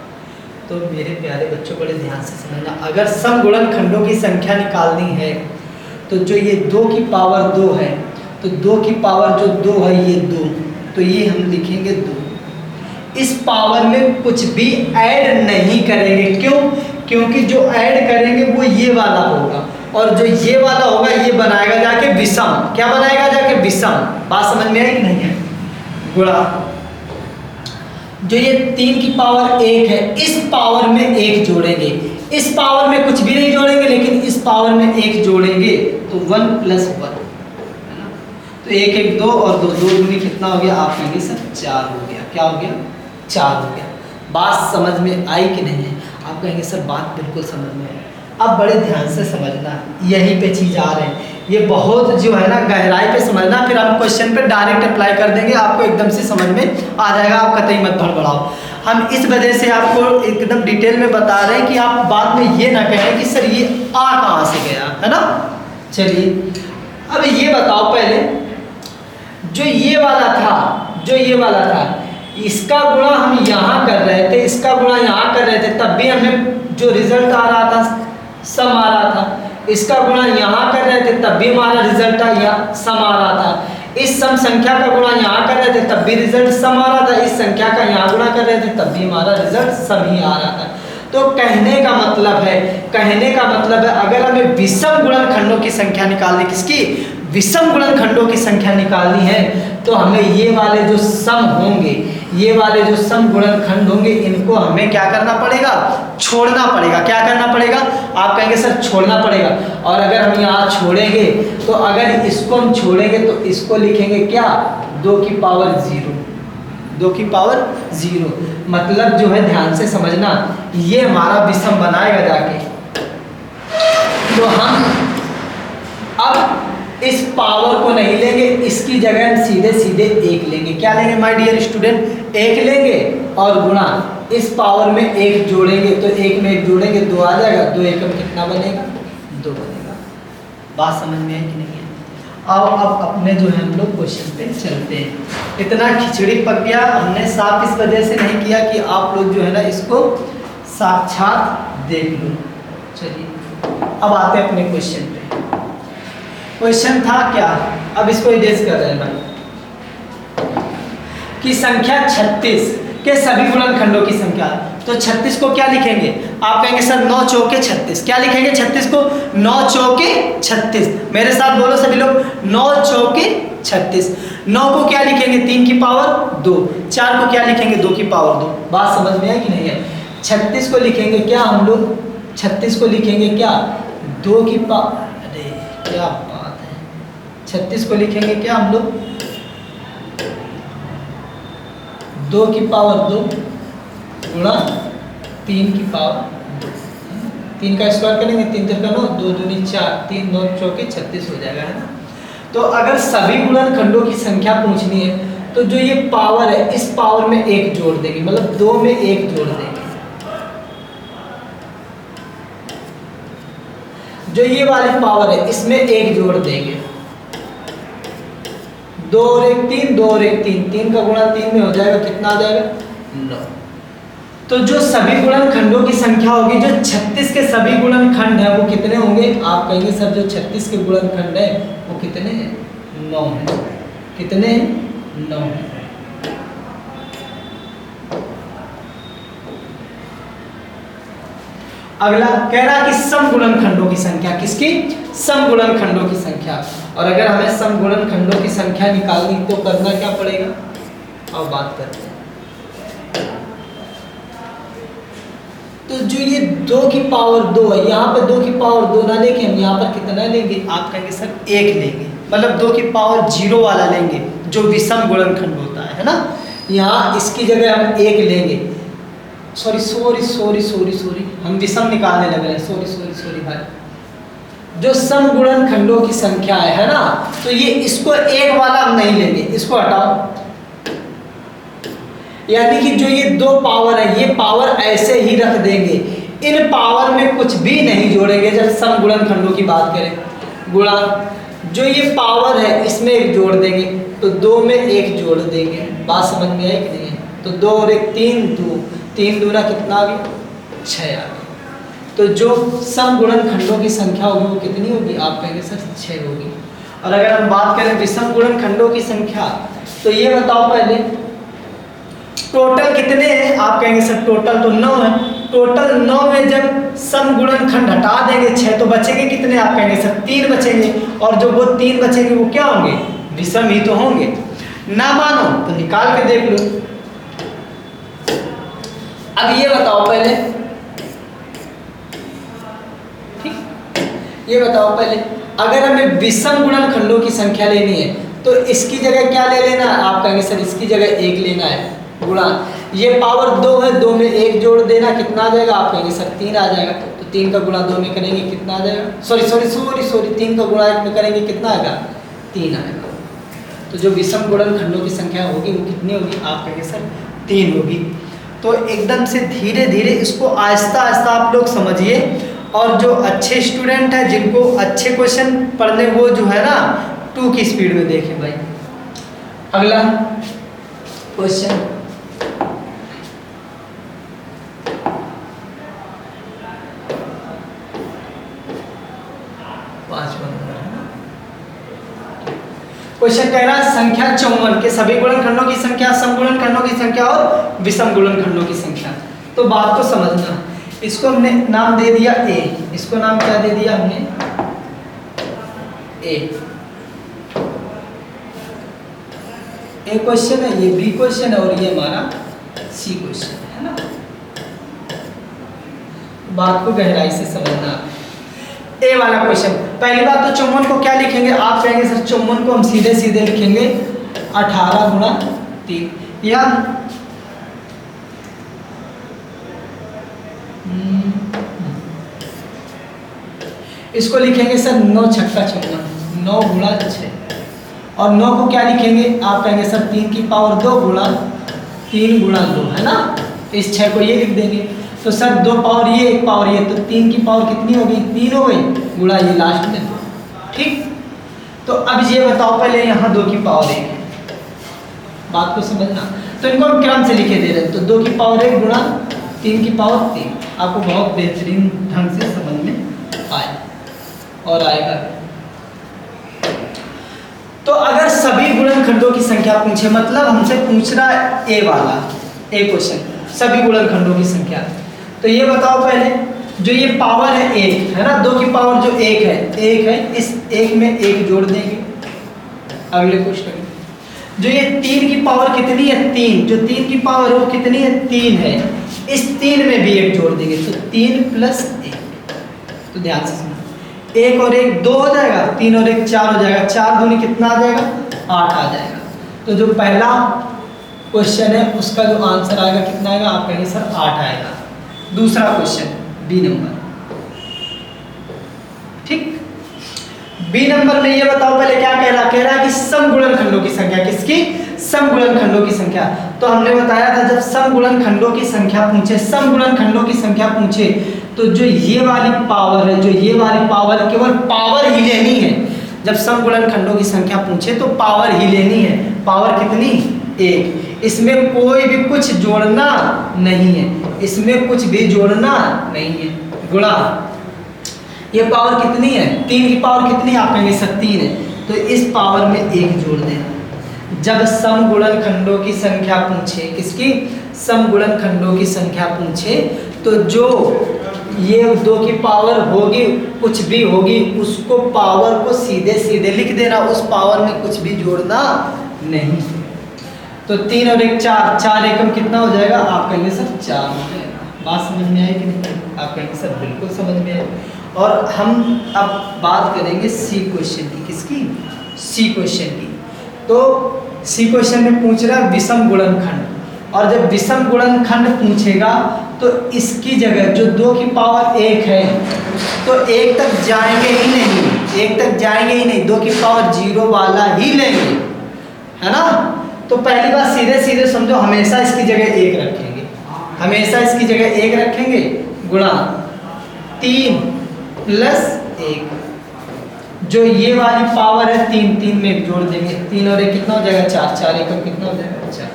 तो मेरे प्यारे बच्चों बड़े ध्यान से समझना, अगर सम गुणनखंडों की संख्या निकालनी है तो जो ये 2 की पावर 2 है, तो 2 की पावर जो 2 है ये 2, तो ये हम लिखेंगे 2। इस पावर में कुछ भी ऐड नहीं करेंगे, क्यों? क्योंकि जो ऐड करेंगे वो ये वाला होगा, और जो ये वाला होगा ये बनाएगा जाके विषम। क्या बनाएगा जाके? विषम। बात समझ में आई कि नहीं है? गुणा जो ये 3 की पावर 1 है, इस पावर में 1 जोड़ेंगे, इस पावर में कुछ भी नहीं जोड़ेंगे, लेकिन इस पावर में 1 जोड़ेंगे तो 1 + 1, तो 1 1 2 और 2 2 दूनी कितना हो गया? आप कहेंगे सर 4 हो गया। क्या हो गया? 4 हो गया। बात समझ में आई कि नहीं है? आप कहेंगे सर बात बिल्कुल समझ में आई। अब बड़े ध्यान से समझना, यहीं पे चीज़ आ रहे हैं, ये बहुत जो है ना गहराई पे समझना, फिर हम क्वेश्चन पे डायरेक्ट अप्लाई कर देंगे, आपको एकदम से समझ में आ जाएगा, आप कतई मत भड़बड़ाओ। हम इस वजह से आपको एकदम डिटेल में बता रहे हैं कि आप बाद में ये ना कहें कि सर ये आ कहाँ से गया, है ना। चलिए अब ये बताओ, पहले जो ये वाला था, इसका गुणा हम यहाँ कर रहे थे, इसका गुणा यहाँ कर रहे थे, तब भी हमें जो रिजल्ट आ रहा था सम आ रहा था। इसका गुणा यहाँ कर रहे थे तब भी हमारा रिजल्ट सम आ रहा था। इस सम संख्या का गुणा यहाँ कर रहे थे तब भी रिजल्ट सम आ रहा था। इस संख्या का यहाँ गुणा कर रहे थे तब भी हमारा रिजल्ट सम ही आ रहा था। तो कहने का मतलब है अगर हमें विषम गुणनखंडों की संख्या निकालनी, किसकी? विषम गुणनखंडों की संख्या निकालनी है, तो हमें ये वाले जो सम होंगे, ये वाले जो सम गुणनखंड होंगे, इनको हमें क्या करना पड़ेगा? छोड़ना पड़ेगा। क्या करना पड़ेगा? आप कहेंगे सर छोड़ना पड़ेगा। और अगर हम यहाँ छोड़ेंगे, तो अगर इसको हम छोड़ेंगे तो इसको लिखेंगे क्या? 2 की पावर 0, 2 की पावर 0। मतलब जो है ध्यान से समझना, ये हमारा विषम बनाएगा जाके। तो हम अब इस पावर को नहीं लेंगे, इसकी जगह हम सीधे सीधे 1 लेंगे। क्या लेंगे माय डियर स्टूडेंट? 1 लेंगे और गुणा इस पावर में 1 जोड़ेंगे, तो 1 में 1 जोड़ेंगे 2 आ जाएगा, 2 एकम कितना बनेगा? 2 बनेगा। बात समझ में है कि नहीं है? अब अपने जो है हम लोग क्वेश्चन पे चलते हैं। इतना खिचड़ी पक गया, हमने साफ इस वजह से नहीं किया कि आप लोग जो है ना इसको साक्षात देख लो। चलिए अब आते हैं अपने क्वेश्चन पे। क्वेश्चन था क्या? अब इसको इरेज कर रहे हैं कि संख्या 36 के सभी गुणनखंडों की संख्या। तो 36 को क्या लिखेंगे? आप कहेंगे सर 9 चौके 36। क्या लिखेंगे 36 को? 9 चौके 36। मेरे साथ बोलो सभी लोग, 9 चौके 36। 9 को क्या लिखेंगे? 3 की पावर 2। 4 को क्या लिखेंगे? 2 की पावर 2। बात समझ में है कि नहीं है? 36 को लिखेंगे क्या हम लोग? 36 को लिखेंगे क्या? 2 की पावर, अरे क्या बात है, 36 को लिखेंगे क्या हम लोग? 2 की पावर 2 गुणा 3 की पावर 2। 3 का स्क्वायर करेंगे, 3 3 का 9, 2 दूनी 4, 3 9 चौके 36 हो जाएगा, है ना। तो अगर सभी गुणनखंडों की संख्या पूछनी है तो जो ये पावर है इस पावर में 1 जोड़ देंगे, मतलब 2 में 1 जोड़ देंगे। जो ये वाली पावर है इसमें 1 जोड़ देंगे। 2 और 1 3, 2 और 1 3, 3 का गुणा 3 में हो जाएगा, कितना आ जाएगा? 9। तो जो सभी गुणनखंडों की संख्या होगी, जो 36 के सभी गुणनखंड हैं वो कितने होंगे? आप कहेंगे सर जो 36 के गुणनखंड है वो कितने हैं? 9 है। कितने हैं? 9 है। अगला कह रहा कि सम गुणनखंडों की संख्या, किसकी? सम गुणनखंडों की संख्या। और अगर हमें सम गुणनखंडों की संख्या निकालनी तो करना क्या पड़ेगा? अब बात करते हैं। तो जो ये 2 की पावर 2 है, यहाँ पे 2 की पावर 2 ना लेके हम यहाँ पर कितना लेंगे? आप कहेंगे सर 1 लेंगे, मतलब 2 की पावर 0 वाला लेंगे जो विषम गुणनखंड होता है ना। यहाँ इसकी जगह हम एक लेंगे, सॉरी हम विषम निकालने लग रहे हैं, सॉरी भाई। जो समगुणन खंडों की संख्या है ना, तो ये इसको एक वाला हम नहीं लेंगे, इसको हटाओ। यानी कि जो ये दो पावर है, ये पावर ऐसे ही रख देंगे, इन पावर में कुछ भी नहीं जोड़ेंगे। जब समगुणन खंडों की बात करें, गुणा जो ये पावर है इसमें एक जोड़ देंगे, तो 2 में 1 जोड़ देंगे। बात समझ में आई कि नहीं? तो 2 और 1 3, 3 दूना कितना आ गया? 6 आ गया। तो जो समगुणन खंडों की संख्या होगी वो कितनी होगी? आप कहेंगे सर 6 होगी। और अगर हम बात करें विषम गुणन खंडों की संख्या, तो ये बताओ पहले टोटल कितने हैं? आप कहेंगे सर टोटल तो 9 है। टोटल 9 में जब समगुणन खंड हटा देंगे 6, तो बचेंगे कितने? आप कहेंगे सर 3 बचेंगे। और जो वो 3 बचेंगे वो क्या होंगे? विषम ही तो होंगे। ना मानो तो निकाल के देख लो। अब ये बताओ पहले, ठीक, ये बताओ पहले अगर हमें विषम गुणन खंडों की संख्या लेनी है तो इसकी जगह क्या ले लेना है? आप कहेंगे सर इसकी जगह 1 लेना है, गुणा ये पावर 2 है, 2 में 1 जोड़ देना, कितना आ जाएगा? आप कहेंगे सर 3 आ जाएगा। तो 3 का गुणा 2 में करेंगे कितना आ जाएगा? सॉरी 3 का गुणा 1 में करेंगे कितना आएगा? 3 आएगा। तो जो विषम गुणन खंडों की संख्या होगी वो कितनी होगी? आप कहेंगे सर 3 होगी। तो एकदम से धीरे धीरे इसको आहिस्ता आहिस्ता आप लोग समझिए, और जो अच्छे स्टूडेंट हैं जिनको अच्छे क्वेश्चन पढ़ने, वो जो है ना 2 की स्पीड में देखें भाई। अगला क्वेश्चन, क्वेश्चन कह रहा है संख्या 54 के सभी गुणनखंडों की संख्या, समगुणन खंडों की संख्या और विषम गुणन खंडों की संख्या। तो बात को समझना, इसको हमने नाम दे दिया ए, इसको नाम क्या दे दिया हमने? ए क्वेश्चन है, ये बी क्वेश्चन है, और ये हमारा सी क्वेश्चन है ना। बात को गहराई से समझना। ए वाला क्वेश्चन, पहली बात तो 54 को क्या लिखेंगे? आप कहेंगे सर 54 को हम सीधे सीधे लिखेंगे 18 गुणा 3, या इसको लिखेंगे सर 9 छक्का 56, 9 गुणा 6। और 9 को क्या लिखेंगे? आप कहेंगे सर 3 की पावर 2 गुणा 3 गुणा 2, है ना। इस 6 को ये लिख देंगे। तो सर 2 पावर ये 1 पावर ये, तो 3 की पावर कितनी हो गई? 3 हो गई, गुणा ये लास्ट में 2, ठीक। तो अब ये बताओ पहले, यहाँ 2 की पावर 1 है, बात को समझना। तो इनको हम क्रम से लिखे दे रहे हैं, तो 2 की पावर 1 गुणा 3 की पावर 3, आपको बहुत बेहतरीन ढंग से समझ में आए और आएगा। तो अगर सभी गुणनखंडों की संख्या पूछे, मतलब हमसे पूछ रहा है ए वाला, ए क्वेश्चन, सभी गुणनखंडों की संख्या, तो ये बताओ पहले जो ये पावर है 1 है ना, 2 की पावर जो 1 है, इस 1 में 1 जोड़ देंगे। अगले क्वेश्चन, जो ये 3 की पावर कितनी है? 3, जो 3 की पावर है वो कितनी है? 3 है, इस 3 में भी 1 जोड़ देंगे, तो 3 + 1। तो ध्यान से सुनो, 1 और 1 2 हो जाएगा, 3 और 1 4 हो जाएगा, 4 दूनी कितना आ जाएगा? 8 आ जाएगा। तो जो पहला क्वेश्चन है उसका जो आंसर आएगा कितना आएगा? आप कहेंगे सर 8 आएगा। दूसरा क्वेश्चन बी नंबर, ठीक। बी नंबर में ये बताओ पहले क्या कह रहा है कि समगुणन खंडों की संख्या, किसकी? समगुणन खंडों की संख्या। तो हमने बताया था जब समगुणन खंडों की संख्या पूछे, समगुणन खंडों की संख्या पूछे, तो जो ये वाली पावर है, जो ये वाली पावर, केवल पावर ही लेनी है। जब समगुणन खंडों की संख्या पूछे तो पावर ही लेनी है। पावर कितनी? 1। इसमें कोई भी कुछ जोड़ना नहीं है, इसमें कुछ भी जोड़ना नहीं है। गुणा ये पावर कितनी है? 3 की पावर कितनी है? आप कहेंगे सर 3 है, तो इस पावर में 1 जोड़ देना। जब समगुणन खंडों की संख्या पूछे, किसकी? समगुणन खंडों की संख्या पूछे, तो जो ये 2 की पावर होगी, कुछ भी होगी, उसको पावर को सीधे सीधे लिख देना, उस पावर में कुछ भी जोड़ना नहीं। तो 3 और 1 4, 4 एकम कितना हो जाएगा? आप कहेंगे सर 4 हो जाएगा। बात समझ में आई कि नहीं? आप कहेंगे सर बिल्कुल समझ में आई। और हम अब बात करेंगे सी क्वेश्चन की, किसकी? सी क्वेश्चन की। तो सी क्वेश्चन में पूछ रहा है विषम गुणनखंड, और जब विषम गुणनखंड पूछेगा तो इसकी जगह जो 2 की पावर 1 है तो 1 तक जाएंगे ही नहीं, 1 तक जाएंगे ही नहीं, 2 की पावर 0 वाला ही लेंगे, है ना। तो पहली बात सीधे सीधे समझो, हमेशा इसकी जगह 1 रखेंगे, हमेशा इसकी जगह 1 रखेंगे, गुणा 3 + 1, जो ये वाली पावर है 3, 3 में एक जोड़ देंगे, 3 और 1 कितना हो जाएगा 4, 4 एकम कितना हो जाएगा 4।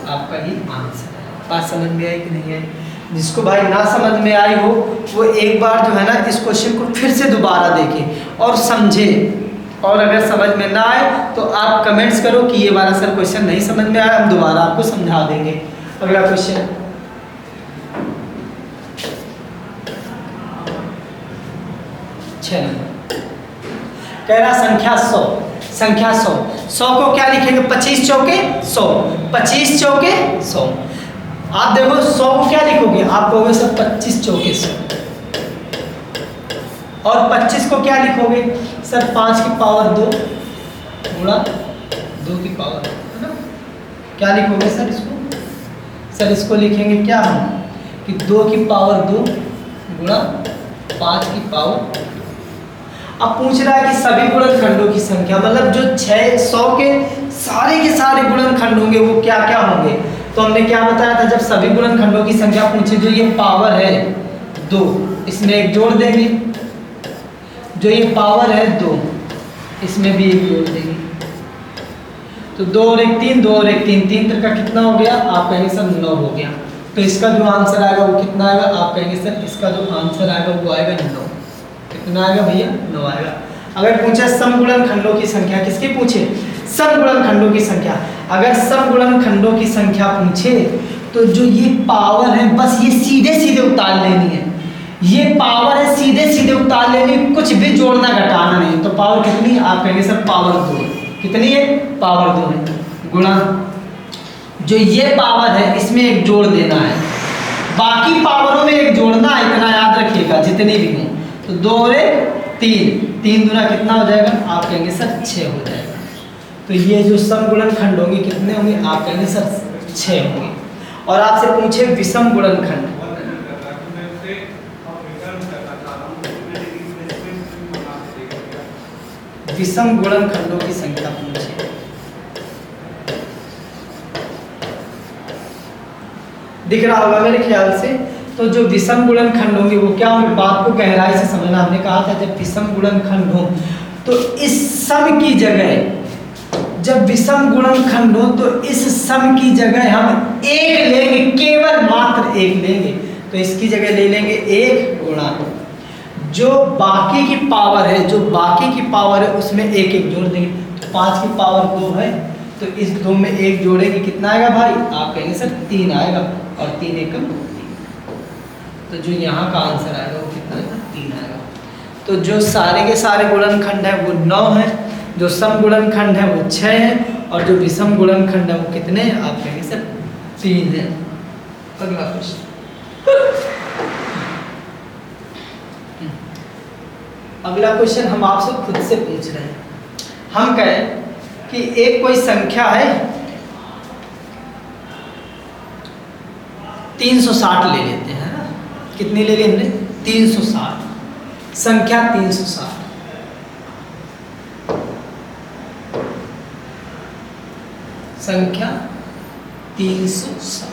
आपका ही आंसर है। बात समझ में आई कि नहीं आई? जिसको भाई ना समझ में आई हो वो एक बार जो है ना इस क्वेश्चन को फिर से दोबारा देखे और समझे, और अगर समझ में ना आए तो आप कमेंट्स करो कि ये वाला सर क्वेश्चन नहीं समझ में आया, हम दोबारा आपको समझा देंगे। अगला क्वेश्चन 6 नंबर कह रहा संख्या 100, संख्या 100, 100 को क्या लिखेंगे 25 चौके 100, 25 चौके 100। आप देखो 100 को क्या लिखोगे, आप कहोगे सर 25 चौके 100, और 25 को क्या लिखोगे सर 5 की पावर 2 गुणा 2 की पावर, है ना। क्या लिखोगे सर इसको, सर इसको लिखेंगे क्या हम कि 2 की पावर 2 गुणा 5 की पावर। अब पूछ रहा है कि सभी गुणनखंडों की संख्या, मतलब जो 100 के सारे गुणनखंड होंगे वो क्या क्या होंगे। तो हमने क्या बताया था, जब सभी गुणनखंडों की संख्या पूछे, जो ये पावर है 2 इसमें एक जोड़ देंगे, जो ये पावर है 2 इसमें भी एक जोड़ देंगे, तो 2 और 1 3, 2 और 1 3, 3 तक का कितना हो गया, आप कहेंगे सर 9 हो गया। तो इसका जो आंसर आएगा वो कितना आएगा, आप कहेंगे सर इसका जो आंसर आएगा वो आएगा 9। कितना आएगा भैया 9 आएगा। अगर पूछे समगुणनखंडों की संख्या, किसकी पूछे समगुणनखंडों की संख्या, अगर समगुणनखंडों की संख्या पूछे तो जो ये पावर है बस ये सीधे सीधे उतार लेनी है, ये पावर है सीधे सीधे उतार लेनी, कुछ भी जोड़ना घटाना नहीं। तो पावर कितनी, आप कहेंगे सर पावर 2, कितनी है पावर 2 है, गुणा जो ये पावर है इसमें एक जोड़ देना है, बाकी पावरों में एक जोड़ना है, इतना याद रखिएगा जितनी भी हैं। तो 2 और 1 3, 3 दूना कितना हो जाएगा, आप कहेंगे सर 6 हो जाएगा। तो ये जो समगुणनखंड होंगे कितने होंगे, आप कहेंगे सर 6 होंगे। और आपसे पूछे विषम गुणनखंड, विषम गुणनखंडों की संख्या पूछे, दिख रहा होगा मेरे ख्याल से। तो जो विषम गुणनखंड होंगे वो क्या होंगे, बात को गहराई से समझना। हमने कहा था जब विषम गुणनखंड हो तो इस सम की जगह, जब विषम गुणनखंड हो तो इस सम की जगह हम 1 लेंगे, केवल मात्र 1 लेंगे। तो इसकी जगह ले लेंगे 1 गुणा जो बाकी की पावर है, जो बाकी की पावर है उसमें 1 1 जोड़ देंगे। तो 5 की पावर 2 है तो इस 2 में 1 जोड़ेंगे, कितना आएगा भाई, आप कहेंगे सर 3 आएगा, और 3 एकम 3। तो जो यहाँ का आंसर आएगा वो कितना आएगा 3 आएगा। तो जो सारे के सारे गुणनखंड है वो 9 है, जो सम गुणनखंड है वो 6 है, और जो विषम गुणनखंड है वो कितने हैं, आप कहेंगे सर 3 है। अगला क्वेश्चन, अगला क्वेश्चन हम आपसे खुद से पूछ रहे हैं। हम कहें कि एक कोई संख्या है 360 ले लेते हैं ना, कितनी ले ली हमने 360, संख्या 360। संख्या 360,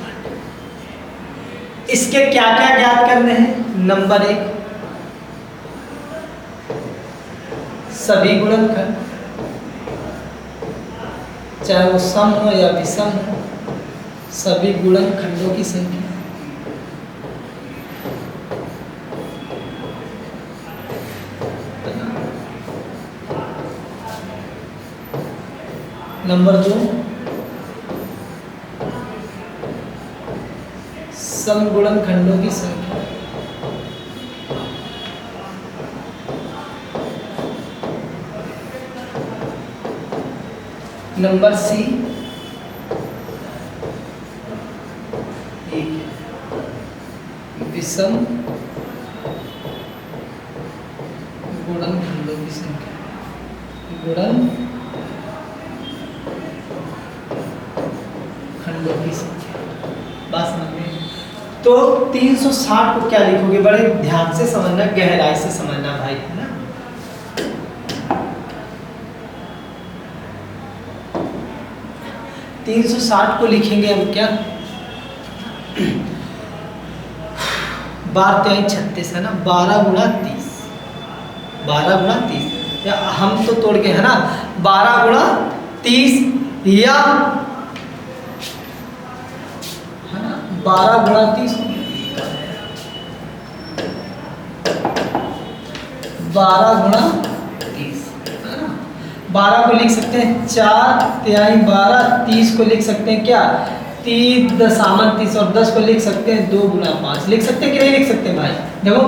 इसके क्या क्या ज्ञात करने हैं। नंबर 1 सभी गुणनखंड, चाहे वो सम हो या विषम हो, सभी गुणनखंडों की संख्या। नंबर 2 सम गुणनखंडों की संख्या। नंबर सी विषम गुणनखंडों की संख्या, गुणनखंडों की संख्या। तो 360 को क्या लिखोगे, बड़े ध्यान से समझना, गहराई से समझना भाई, है ना। तीन 360 को लिखेंगे हम क्या, 12×3 है ना, 12×30, 12×30, या हम तो तोड़ के है ना 12×30 या है ना 12×30, 12×30 है ना। 12 को लिख सकते हैं 4×12, 30 को लिख सकते हैं क्या 3×30 और 10 को लिख सकते हैं 2×5, लिख सकते हैं कि नहीं लिख सकते हैं भाई। देखो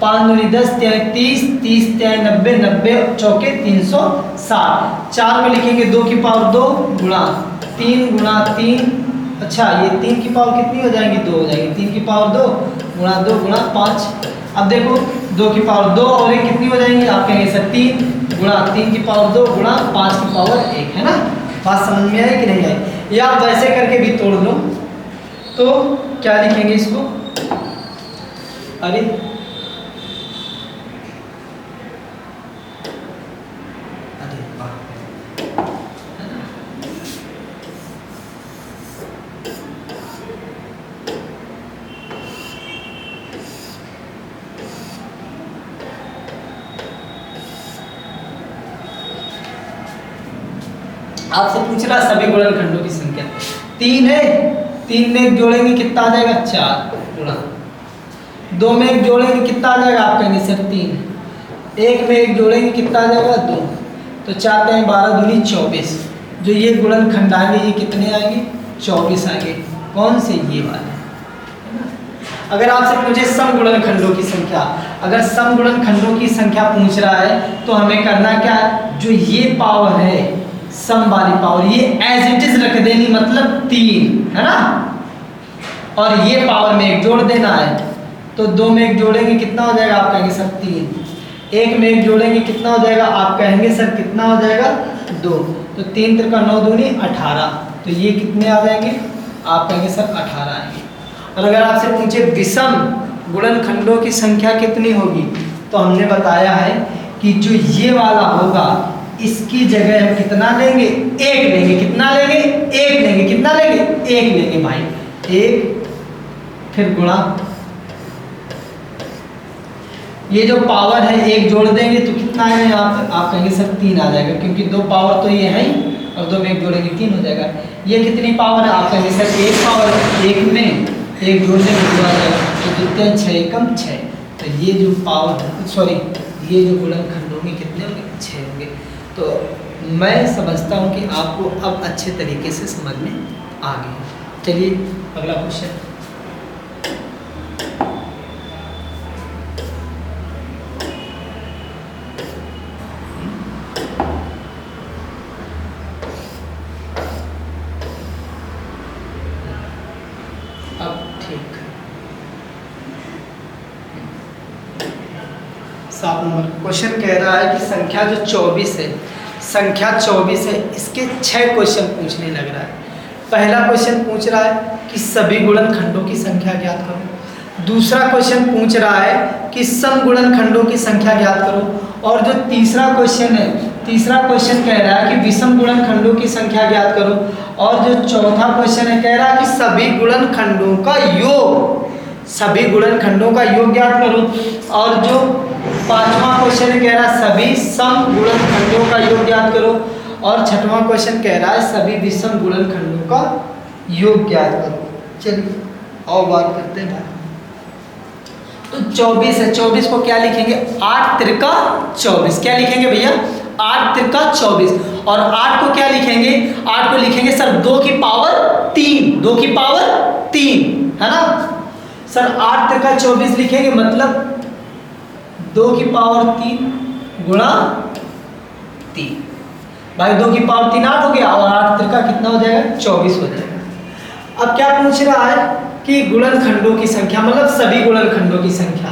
5×10 30, 30×90 90, चौके 360, 4 को लिखेंगे 2 की पावर 2 गुणा 3×3, अच्छा ये 3 की पावर कितनी हो जाएंगी, 2 हो जाएगी, 3 की पावर 2 गुणा 2 गुणा 5। अब देखो 2 की पावर 2 और 1 कितनी हो जाएंगी, आप कहेंगे सर 3 गुणा 3 की पावर 2 गुणा 5 की पावर 1, है ना। बात समझ में आई कि नहीं आई, या आप वैसे करके भी तोड़ लो, तो क्या लिखेंगे इसको, अरे आपसे पूछ रहा सभी गुणनखंडों की संख्या 3 है, 3 में 1 जोड़ेंगे कितना आ जाएगा 4 गुणा 2 में 1 जोड़ेंगे कितना आ जाएगा, आप कहेंगे सर 3, 1 में 1 जोड़ेंगे कितना आ जाएगा 2, तो 4 में 12 दूनी 24, जो ये गुणनखंड आएंगे ये कितने आएंगे 24 आएंगे, कौन से, ये वाले। अगर आपसे पूछे सम गुणनखंडों की संख्या, अगर सम गुणनखंडों की संख्या पूछ रहा है तो हमें करना क्या है, जो ये पावर है सम वाली पावर ये एज इट इज रख देनी, मतलब 3 है ना, और ये पावर में 1 जोड़ देना है, तो 2 में 1 जोड़ेंगे कितना हो जाएगा, आप कहेंगे सर 3, 1 में 1 जोड़ेंगे कितना हो जाएगा, आप कहेंगे सर कितना हो जाएगा 2, तो 3 3 9 दूनी 18, तो ये कितने आ जाएंगे, आप कहेंगे सर 18 आएंगे। और अगर आपसे पूछे विषम गुणनखंडों की संख्या कितनी होगी, तो हमने बताया है कि जो ये वाला होगा इसकी जगह हम कितना लेंगे, 1 लेंगे, कितना लेंगे 1 लेंगे, कितना लेंगे 1 लेंगे भाई, 1 फिर गुणा, ये जो पावर है 1 जोड़ देंगे तो कितना है यहाँ पे, आप कहेंगे सर 3 आ जाएगा, क्योंकि 2 पावर तो ये है और 2 में 1 जोड़ेंगे 3 हो जाएगा। ये कितनी पावर है, आप कहेंगे सर 1 पावर, 1 में 1 जोड़ देंगे 2 आ जाएगा, तो कितने 6 एकम 6, तो ये जो पावर, सॉरी ये जो गुणनखंड होंगे कितने होंगे 6 होंगे। तो मैं समझता हूँ कि आपको अब अच्छे तरीके से समझ में आ गया। चलिए अगला क्वेश्चन, अब ठीक 7 नंबर क्वेश्चन कह रहा है कि संख्या जो 24 है, संख्या 24 है, इसके 6 क्वेश्चन पूछने लग रहा है। पहला क्वेश्चन पूछ रहा है कि सभी गुणनखंडों की संख्या ज्ञात करो, दूसरा क्वेश्चन पूछ रहा है कि सम गुणनखंडों की संख्या ज्ञात करो, और जो तीसरा क्वेश्चन है, तीसरा क्वेश्चन कह रहा है कि विषम गुणनखंडों की संख्या ज्ञात करो, और जो चौथा क्वेश्चन है कह रहा है कि सभी गुणनखंडों का योग, सभी गुणनखंडों का योग ज्ञात करो, और जो पांचवा क्वेश्चन है कह रहा है सभी सम गुणनखंडों का योग ज्ञात करो, और छठवां क्वेश्चन कह रहा है सभी विषम गुणनखंडों का योग ज्ञात करो। चलिए और बात करते हैं भाई। तो 24 है, 24 को क्या लिखेंगे, 8 त्रिका 24, क्या लिखेंगे भैया 8 त्रिका 24, और 8 को क्या लिखेंगे, 8 को लिखेंगे सर 2 की पावर 3, 2 की पावर 3 है ना सर, 8 त्रिका 24 लिखेंगे, मतलब 2 की पावर 3 गुणा 3, भाई 2 की पावर 3 8 हो गया, और 8 त्रिका कितना हो जाएगा 24 हो जाएगा। अब क्या पूछ रहा है कि गुणनखंडों की संख्या, मतलब सभी गुणनखंडों की संख्या,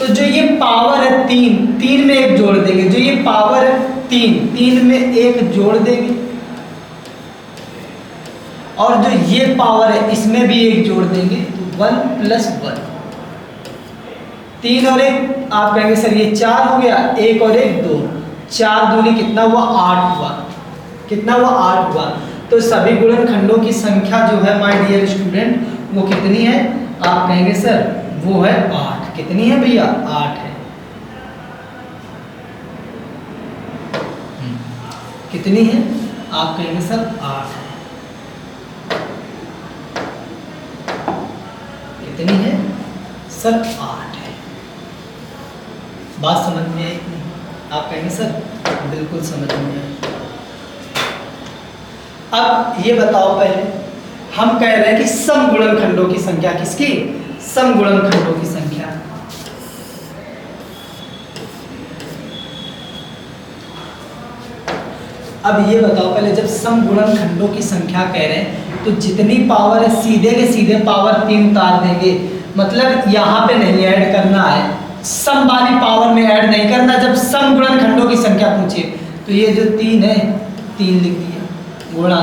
तो जो ये पावर है 3, 3 में 1 जोड़ देंगे, जो ये पावर है 3, 3 में 1 जोड़ देंगे, और जो ये पावर है इसमें भी 1 जोड़ देंगे, तो 1 प्लस 1, 3 और 1 आप कहेंगे सर ये 4 हो गया, 1 और 1 2, 4 दूनी कितना हुआ 8 हुआ, कितना हुआ 8 हुआ। तो सभी गुणनखंडों की संख्या जो है माय डियर स्टूडेंट वो कितनी है, आप कहेंगे सर वो है 8। कितनी है भैया 8 है। कितनी है आप कहेंगे सर 8 है। कितनी है सर 8 है। बात समझ में आई कि नहीं? आप कहेंगे सर बिल्कुल समझ में आई। अब ये बताओ पहले, हम कह रहे हैं कि सम गुणनखंडों की संख्या, किसकी, सम गुणनखंडों की संख्या। अब ये बताओ पहले, जब सम गुणनखंडों की संख्या कह रहे हैं तो जितनी पावर है सीधे के सीधे पावर 3 उतार देंगे, मतलब यहाँ पे नहीं ऐड करना है, सम वाली पावर में ऐड नहीं करना। जब सम गुणनखंडों की संख्या पूछे तो ये जो 3 है 3 लिख दिया गुणा,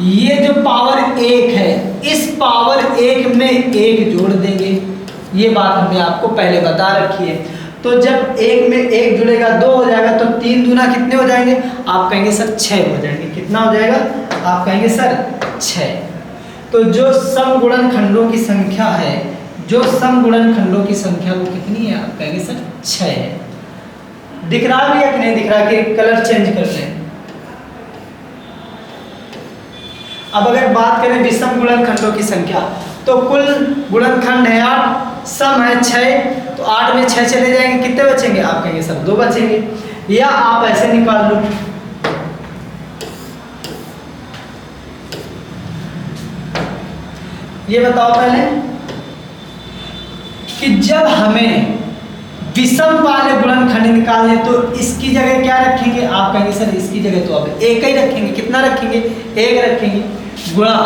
ये जो पावर 1 है इस पावर 1 में 1 जोड़ देंगे। ये बात हमने आपको पहले बता रखी है। तो जब 1 में 1 जुड़ेगा 2 हो जाएगा, तो 3 दूना कितने हो जाएंगे, आप कहेंगे सर 6 हो जाएंगे। कितना हो जाएगा, आप कहेंगे सर 6। तो जो सम गुणनखंडों की संख्या है, जो सम गुणनखंडों की संख्या वो कितनी है, आप कहेंगे सर 6 है। दिख रहा भी है कि नहीं दिख रहा, कि कलर चेंज कर लें। अब अगर बात करें विषम गुणनखंडों की संख्या, तो कुल गुणनखंड है 8, सम है 6, तो 8 में 6 चले जाएंगे, कितने बचेंगे, आप कहेंगे सर 2 बचेंगे। या आप ऐसे निकाल लो, ये बताओ पहले कि जब हमें विषम वाले गुणनखंड निकालने तो इसकी जगह क्या रखेंगे, आप कहेंगे सर इसकी जगह तो अब 1 ही रखेंगे। कितना रखेंगे, 1 रखेंगे, गुणा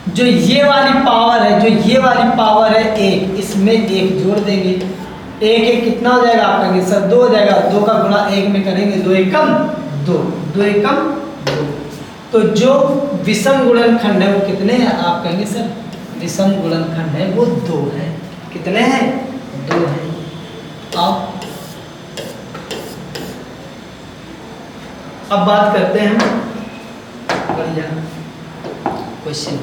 जो ये वाली पावर है, जो ये वाली पावर है 1, इसमें 1 जोड़ देंगे। 1 1 कितना हो जाएगा, आप कहेंगे सर 2 हो जाएगा। 2 का गुणा 1 में करेंगे, 2 एकम 2, 2 एकम 2। तो जो विषम गुणनखंड है वो कितने हैं, आप कहेंगे सर विषम गुणनखंड है वो 2 है। कितने हैं, 2 है। अब बात करते हैं हम बढ़िया क्वेश्चन।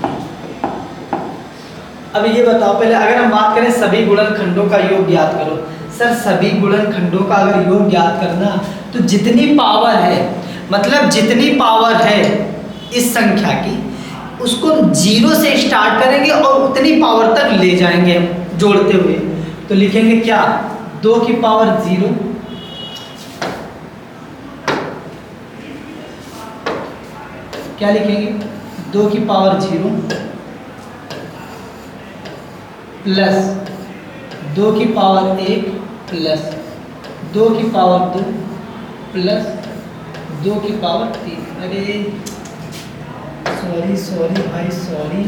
अब ये बताओ पहले, अगर हम बात करें सभी गुणनखंडों का योग ज्ञात करो। सर सभी गुणनखंडों का अगर योग ज्ञात करना तो जितनी पावर है, मतलब जितनी पावर है इस संख्या की, उसको 0 से स्टार्ट करेंगे और उतनी पावर तक ले जाएंगे हम जोड़ते हुए। तो लिखेंगे क्या, 2 की पावर 0 क्या लिखेंगे, 2 की पावर 0 प्लस 2 की पावर 1 प्लस 2 की पावर 2 प्लस 2 की पावर 3। अरे सॉरी भाई सॉरी,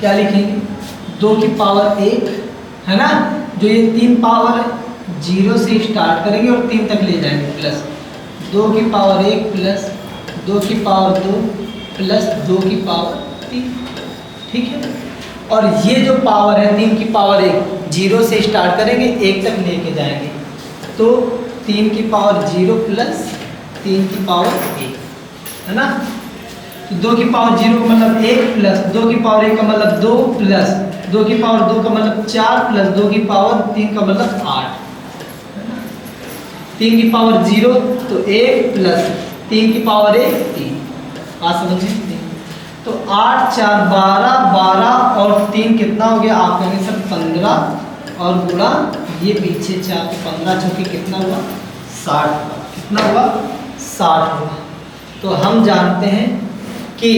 क्या लिखेंगे, 2 की पावर 1 है ना, जो ये 3 पावर 0 से स्टार्ट करेंगे और 3 तक ले जाएंगे, प्लस 2 की पावर 1 प्लस 2 की पावर 2 प्लस 2 की पावर 3। ठीक है। और ये जो पावर है 3 की पावर 1, 0 से स्टार्ट करेंगे 1 तक लेके जाएंगे, तो 3 की पावर 0 प्लस 3 की पावर 1 है ना। तो 2 की पावर 0 का मतलब 1 प्लस 2 की पावर 1 का मतलब 2 प्लस 2 की पावर 2 का मतलब 4 प्लस 2 की पावर 3 का मतलब 8। 3 की पावर 0 तो 1 प्लस 3 की पावर 1 3। बात समझिए। तो 8 4 12, 12 और 3 कितना हो गया, आप कहेंगे सर 15 और गुणा ये पीछे 4 तो 15 चौके कितना हुआ 60 हुआ। कितना हुआ 60 हुआ। तो हम जानते हैं कि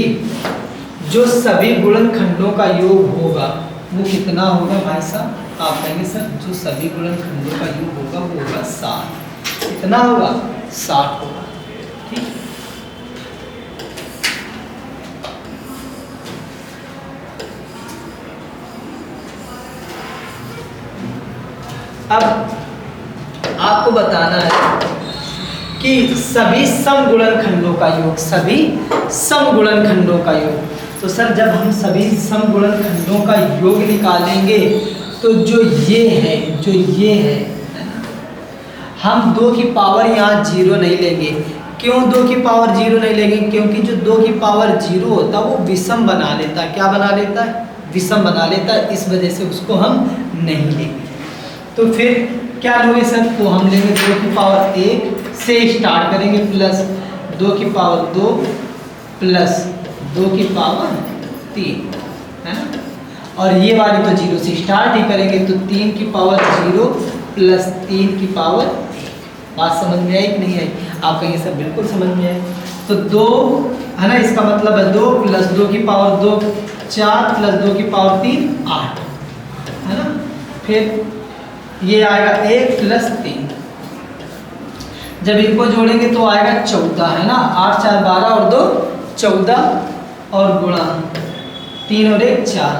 जो सभी गुणनखंडों का योग होगा वो कितना होगा भाई साहब, आप कहेंगे सर जो सभी गुणनखंडों का योग होगा वो होगा 60। कितना होगा 60 होगा। ठीक। अब आपको बताना है कि सभी समगुणनखंडों का योग, सभी समगुणनखंडों का योग। तो सर जब हम सभी समगुणनखंडों का योग निकालेंगे तो जो ये है हम 2 की पावर यहाँ 0 नहीं लेंगे। क्यों 2 की पावर 0 नहीं लेंगे? क्योंकि जो 2 की पावर 0 होता है वो विषम बना लेता है। क्या बना लेता है? विषम बना लेता है। इस वजह से उसको हम नहीं लेंगे। तो फिर क्या लोगे सर? तो हम लेंगे 2 की पावर 1 से स्टार्ट करेंगे, प्लस 2 की पावर 2 प्लस 2 की पावर 3, है ना। और ये वाली तो 0 से स्टार्ट ही करेंगे, तो 3 की पावर 0 प्लस 3 की पावर 1। बात समझ में आई कि नहीं आई? आप कहेंगे सर बिल्कुल समझ में आई। तो 2 है ना, इसका मतलब है 2 प्लस 2 की पावर 2 4 प्लस 2 की पावर 3 8, है ना। फिर ये आएगा 1 प्लस 3, जब इनको जोड़ेंगे तो आएगा 14, है ना। 8 4 12 और 2 14 और गुणा 3 और 1 4,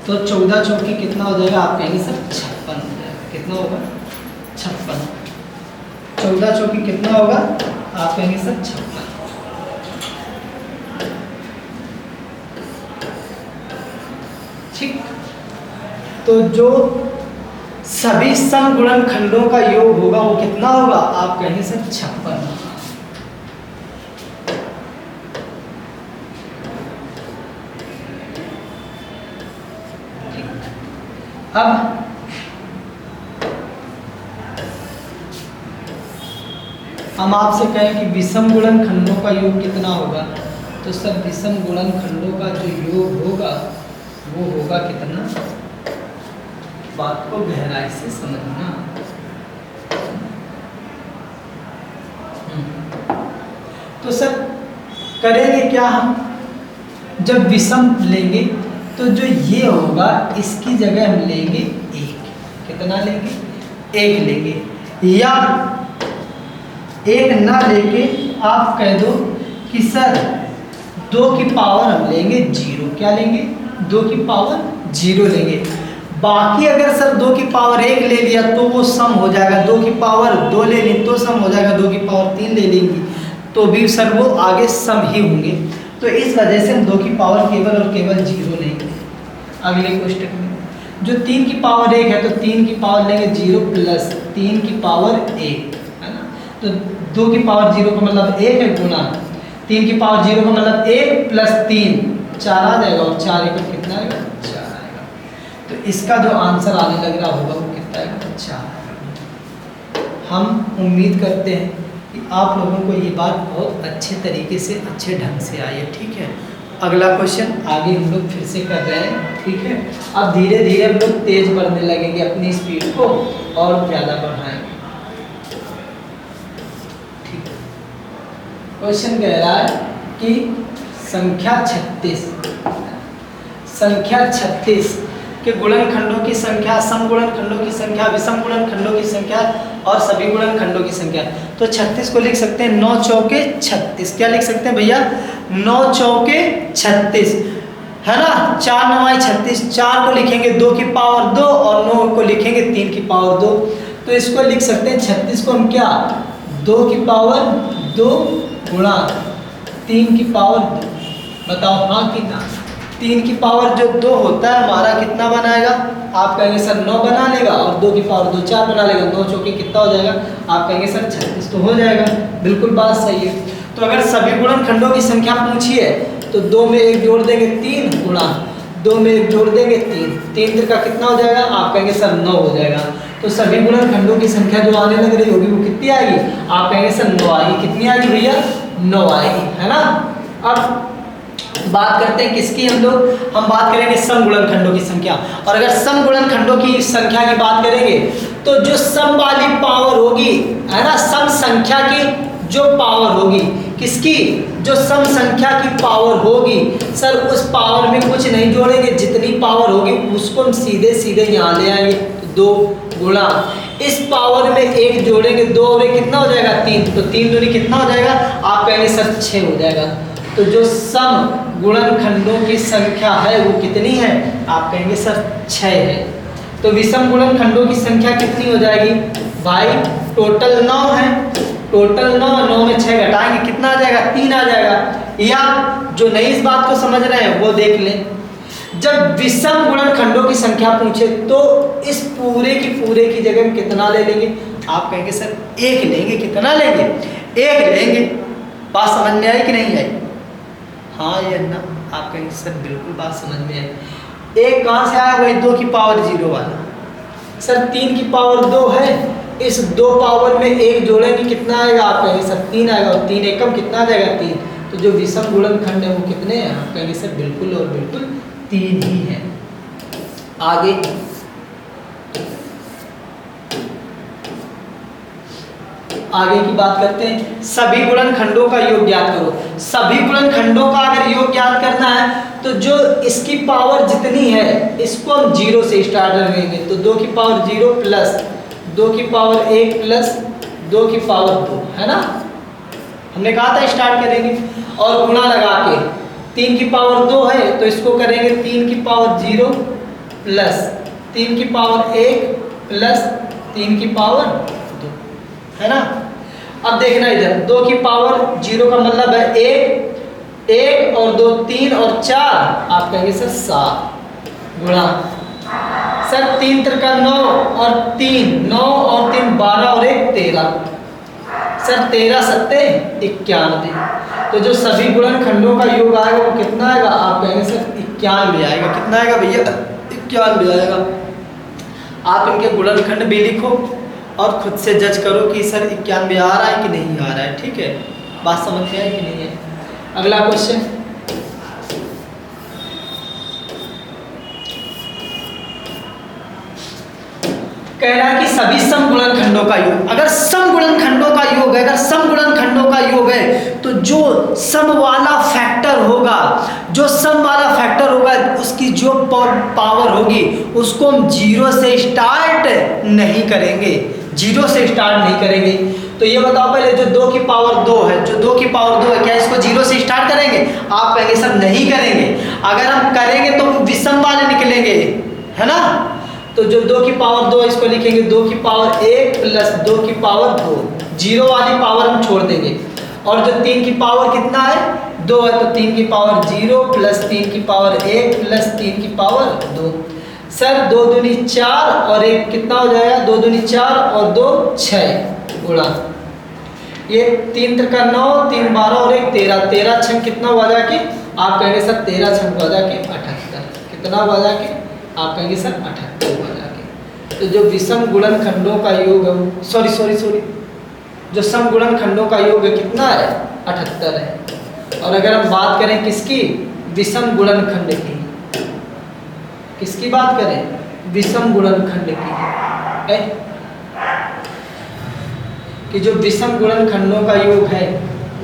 तो 14 चौकी कितना हो जाएगा? आप कहेंगे सर 56 हो जाएगा। कितना होगा? 56। 14 चौकी कितना होगा? आप कहेंगे सर 56। ठीक। तो जो सभी समगुणनखंडों का योग होगा वो कितना होगा? आप कहेंगे सर 56। अब हम आपसे कहें कि विषम गुणनखंडों का योग कितना होगा, तो सर विषम गुणनखंडों का जो योग होगा वो होगा कितना? बात को गहराई से समझना। तो सर करेंगे क्या हम? जब विषम लेंगे तो जो ये होगा इसकी जगह हम लेंगे 1। कितना लेंगे? 1 लेंगे, या 1 ना लेके आप कह दो कि सर 2 की पावर हम लेंगे 0। क्या लेंगे? 2 की पावर 0 लेंगे। बाकी अगर सर 2 की पावर 1 ले लिया तो वो सम हो जाएगा, 2 की पावर 2 ले ली तो सम हो जाएगा, 2 की पावर 3 ले लेंगी तो भी सर वो आगे सम ही होंगे। तो इस वजह से हम 2 की पावर केवल और केवल 0 लेंगे। अगले क्वेश्चन में जो 3 की पावर 1 है तो 3 की पावर लेंगे 0 प्लस 3 की पावर 1, है ना। तो 2 की पावर 0 का मतलब 1 है, गुणा 3 की पावर 0 का मतलब 1 प्लस 3 4 आ जाएगा, और 4 1 कितना आएगा? 4 आएगा। तो इसका जो आंसर आने लग रहा होगा वो कितना आएगा? 4। हम उम्मीद करते हैं कि आप लोगों को ये बात बहुत अच्छे तरीके से, अच्छे ढंग से आई है। ठीक है। अगला क्वेश्चन आगे हम लोग फिर से कर रहे हैं। ठीक है। अब धीरे धीरे हम लोग तेज बढ़ने लगेंगे, अपनी स्पीड को और ज़्यादा बढ़ाएंगे। ठीक है। क्वेश्चन कह रहा है कि संख्या 36 के गुणनखंडों की संख्या, समगुणनखंडों की संख्या, विषम गुणनखंडों की संख्या और सभी गुणनखंडों की संख्या। तो 36 को लिख सकते हैं 9 चौके 36। क्या लिख सकते हैं भैया? 9 चौके 36, है ना। 4 9 36। 4 को लिखेंगे 2 की पावर 2 और 9 को लिखेंगे 3 की पावर 2। तो इसको लिख सकते हैं 36 को हम क्या? 2 की पावर 2 गुणा 3 की पावर 2। बताओ हाँ कि ना? 3 की पावर जो 2 होता है हमारा कितना बनाएगा? आप कहेंगे सर 9 बना लेगा, और 2 की पावर 2 4 बना लेगा। 9 चौके कितना हो जाएगा? आप कहेंगे सर 36 तो हो जाएगा। बिल्कुल बात सही है। तो अगर सभी गुणनखंडों की संख्या पूछी है तो 2 में 1 जोड़ देंगे 3 गुणा 2 में 1 जोड़ देंगे 3। 3 का कितना हो जाएगा? आप कहेंगे सर 9 हो जाएगा। तो सभी गुणनखंडों की संख्या जो आने लग रही होगी वो कितनी आएगी? आप कहेंगे सर 9 आएगी। कितनी आएगी भैया? 9 आएगी, है ना। अब बात करते हैं किसकी? हम बात करेंगे समगुणनखंडों की संख्या। और अगर समगुणनखंडों की संख्या की बात करेंगे तो जो सम वाली पावर होगी, है ना, सम संख्या की जो पावर होगी, किसकी? जो सम संख्या की पावर होगी सर, उस पावर में कुछ नहीं जोड़ेंगे, जितनी पावर होगी उसको हम सीधे सीधे यहाँ ले आएंगे। 2 गुणा इस पावर में 1 जोड़ेंगे, 2 और 1 कितना हो जाएगा? 3। तो 3 दूनी कितना हो जाएगा? आप कहेंगे सर 6 हो जाएगा। तो जो सम गुणनखंडों की संख्या है वो कितनी है? आप कहेंगे सर 6 है। तो विषम गुणनखंडों की संख्या कितनी हो जाएगी भाई? टोटल 9 है, टोटल 9, 9 में 6 घटाएंगे कितना आ जाएगा, 3 आ जाएगा। या जो नहीं इस बात को समझ रहे हैं वो देख लें, जब विषम गुणनखंडों की संख्या पूछे तो इस पूरे की जगह में कितना ले लेंगे, आप कहेंगे सर 1 लेंगे, कितना लेंगे, 1 लेंगे। बात समझ में आई कि नहीं आई, हाँ या ना, आप कहेंगे सर बिल्कुल बात समझ में आई। 1 कहाँ से आया, वही 2 की पावर 0 वाला। सर 3 की पावर 2 है, इस 2 पावर में 1 जोड़ेंगे कितना आएगा, आप कहेंगे सर 3 आएगा, और 3 एकम कितना आ जाएगा, 3। तो जो विषम गुणनखंड है वो कितने हैं, आप कहेंगे सर बिल्कुल और बिल्कुल 3 ही है। आगे की बात करते हैं, सभी गुणनखंडों का योग ज्ञात करो। सभी गुणनखंडों का अगर योग ज्ञात करना है तो जो इसकी पावर जितनी है इसको हम 0 से स्टार्ट करेंगे। तो 2 की पावर 0 प्लस 2 की पावर 1 प्लस 2 की पावर 2, है ना, हमने कहा था स्टार्ट करेंगे। और गुणा लगा के 3 की पावर 2 है तो इसको करेंगे 3 की पावर 0 प्लस 3 की पावर 1 प्लस 3 की पावर 2, है ना। अब देखना इधर 2 की पावर 0 का मतलब है 1 और 2 3 और 4, आप कहेंगे सर 7 गुणा सर 3 त्रिका 9 और 3 9 और 3 12 और 1 13, सर 13 सत्ते 91। तो जो सभी गुणनखंडों का योग आएगा वो कितना आएगा, आप कहेंगे सर 91 आएगा। कितना आएगा भैया, 91 आएगा। आप इनके गुणनखंड भी लिखो और खुद से जज करो कि सर 91 आ रहा है कि नहीं आ रहा है, ठीक है, बात समझ में आई कि नहीं है। अगला क्वेश्चन, कह रहा है कि सभी समगुणनखंडों का योग, अगर समगुणनखंडों का योग है, अगर समगुणनखंडों का योग है तो जो सम वाला फैक्टर होगा, जो सम वाला फैक्टर होगा उसकी जो पावर होगी उसको हम 0 से स्टार्ट नहीं करेंगे, 0 से स्टार्ट नहीं करेंगे। तो ये बताओ पहले, जो 2 की पावर 2 है, जो 2 की पावर 2 है, क्या इसको 0 से स्टार्ट करेंगे, आप कहेंगे सर नहीं करेंगे। अगर हम करेंगे तो विषम वाले निकलेंगे, है ना। तो जो 2 की पावर 2 इसको लिखेंगे 2 की पावर 1 प्लस 2 की पावर 2, 0 वाली पावर हम छोड़ देंगे। और जो 3 की पावर कितना है 2 है, तो 3 की पावर 0 प्लस 3 की पावर 1 प्लस 3 की पावर 2। सर 2 दूनी 4 और 1 कितना हो जाएगा, 2 दूनी 4 और 2 6 गुणा ये 3 त्रिका 9 3 12 और 1 13, 13 छंग कितना हुआ जाके, आप कहेंगे सर 13 छंग हुआ जाके 78, कितना हुआ जाके, आप कहेंगे सर 78 हुआ जाके। तो जो विषम गुणनखंडों का योग है, सॉरी जो सम गुणनखंडों का योग है कितना है, 78 है। और अगर हम बात करें किसकी, विषम गुणनखंड की, किसकी बात करें, विषम गुणनखंड की है कि जो विषम गुणनखंडों का योग है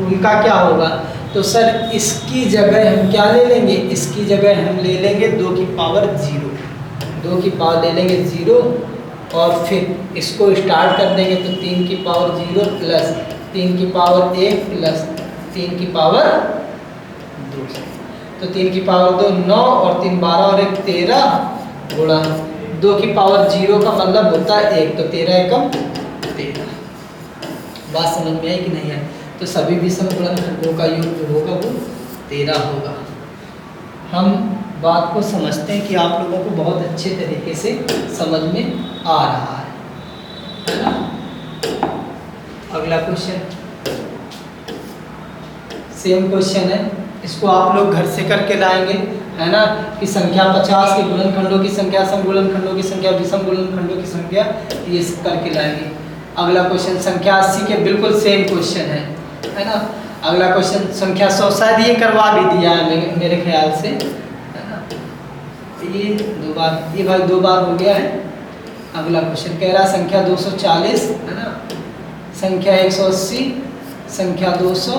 उनका क्या होगा। तो सर इसकी जगह हम क्या ले लेंगे, इसकी जगह हम ले लेंगे 2 की पावर 0, 2 की पावर ले लेंगे 0 और फिर इसको स्टार्ट कर देंगे तो 3 की पावर 0 प्लस 3 की पावर 1 प्लस 3 की पावर 2, तो 3 की पावर 2 9 और 3 12 और 1 13 गुणा 2 की पावर 0 का मतलब होता है 1, तो 13 एकम 13। बात समझ में आई कि नहीं है। तो सभी विषम गुणनखंडों का योग जो होगा वो 13 होगा। हम बात को समझते हैं कि आप लोगों को बहुत अच्छे तरीके से समझ में आ रहा है ना। अगला क्वेश्चन सेम क्वेश्चन है, इसको आप लोग घर से करके लाएंगे, है ना, कि संख्या 50 के गुणनखंडों की संख्या, सम गुणनखंडों की संख्या, विषम गुणनखंडों की संख्या, ये करके लाएंगे। अगला क्वेश्चन संख्या 80 के बिल्कुल सेम क्वेश्चन है ना। अगला क्वेश्चन संख्या 100, शायद ये करवा भी दिया है मेरे ख्याल से, है ना, ये 2 बार, ये भाई 2 बार हो गया है। अगला क्वेश्चन कह रहा है संख्या 240, है ना, संख्या 180, संख्या 200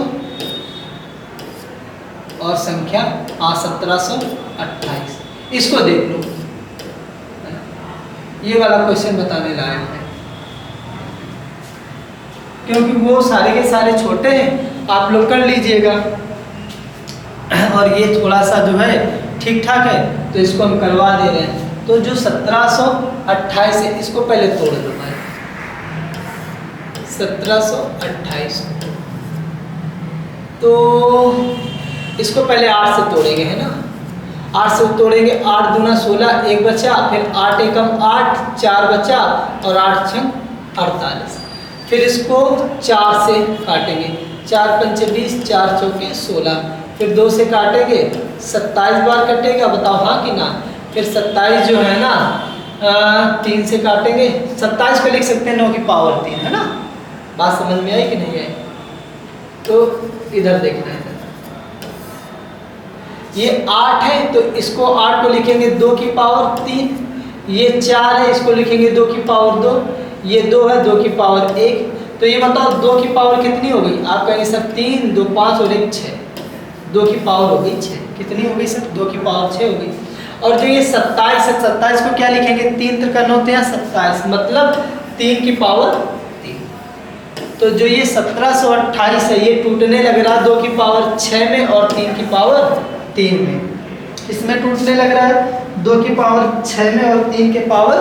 और संख्या 1728, इसको देख लो, ये वाला क्वेश्चन बताने लायक है क्योंकि वो सारे के सारे छोटे हैं, आप लोग कर लीजिएगा और ये थोड़ा सा जो है ठीक ठाक है तो इसको हम करवा दे रहे हैं। तो जो 1728 है इसको पहले तोड़ दो भाई, 1728। तो इसको पहले 8 से तोड़ेंगे, है ना। 8 से तोड़ेंगे, 8 दूना 16, 1 बचा, फिर 8 एकम 8, 4 बचा और 8 छंग 48। फिर इसको 4 से काटेंगे, 4 पंचे 20, 4 चौके 16। फिर 2 से काटेंगे, 27 बार कटेगा, बताओ हाँ कि ना। फिर 27 जो है ना 3 से काटेंगे, 27 को लिख सकते हैं 9 की पावर 3, है ना। बात समझ में आई कि नहीं आई? तो इधर देखना है, ये 8 है तो इसको 8 को लिखेंगे 2 की पावर 3, ये 4 है इसको लिखेंगे 2 की पावर 2, ये 2 है 2 की पावर 1। तो ये बताओ 2 की पावर कितनी हो गई? आप कहेंगे सर 3, 2, 5 और 1 6, 2 की पावर हो गई 6। कितनी हो गई सर? 2 की पावर 6 हो गई। और जो ये 27 है, 27 को क्या लिखेंगे? 3 त्रिका 9 × 27, मतलब 3 की पावर 3। तो जो ये 1728 है ये टूटने लग रहा है 2 की पावर 6 में और 3 की पावर 3 में। इसमें टूटने लग रहा है 2 की पावर 6 में और 3 के पावर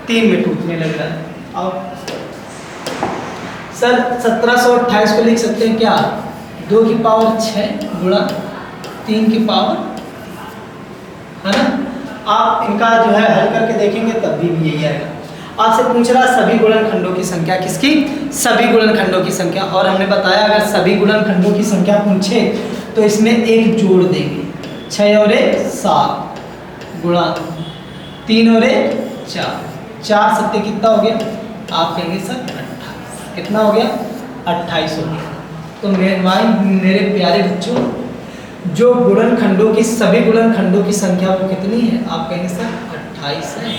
3 में टूटने लग रहा है। अब सर 1728 को लिख सकते हैं क्या? 2 की पावर 6 गुणा 3 की पावर, है ना। आप इनका जो है हल करके देखेंगे तब भी यही आएगा। आपसे पूछ रहा सभी गुणनखंडों की संख्या, किसकी? सभी गुणनखंडों की संख्या। और हमने बताया अगर सभी गुणनखंडों की संख्या पूछे तो इसमें एक जोड़ देंगे, 6 और 1 7 गुणा 3 और 1 4, 4 सत्ते कितना हो गया? आप कहेंगे सर 28। कितना हो गया? 28 हो गया। तो मेरे प्यारे बच्चों, जो गुणनखंडों की सभी गुणनखंडों की संख्या वो कितनी है? आप कहेंगे सर 28 है,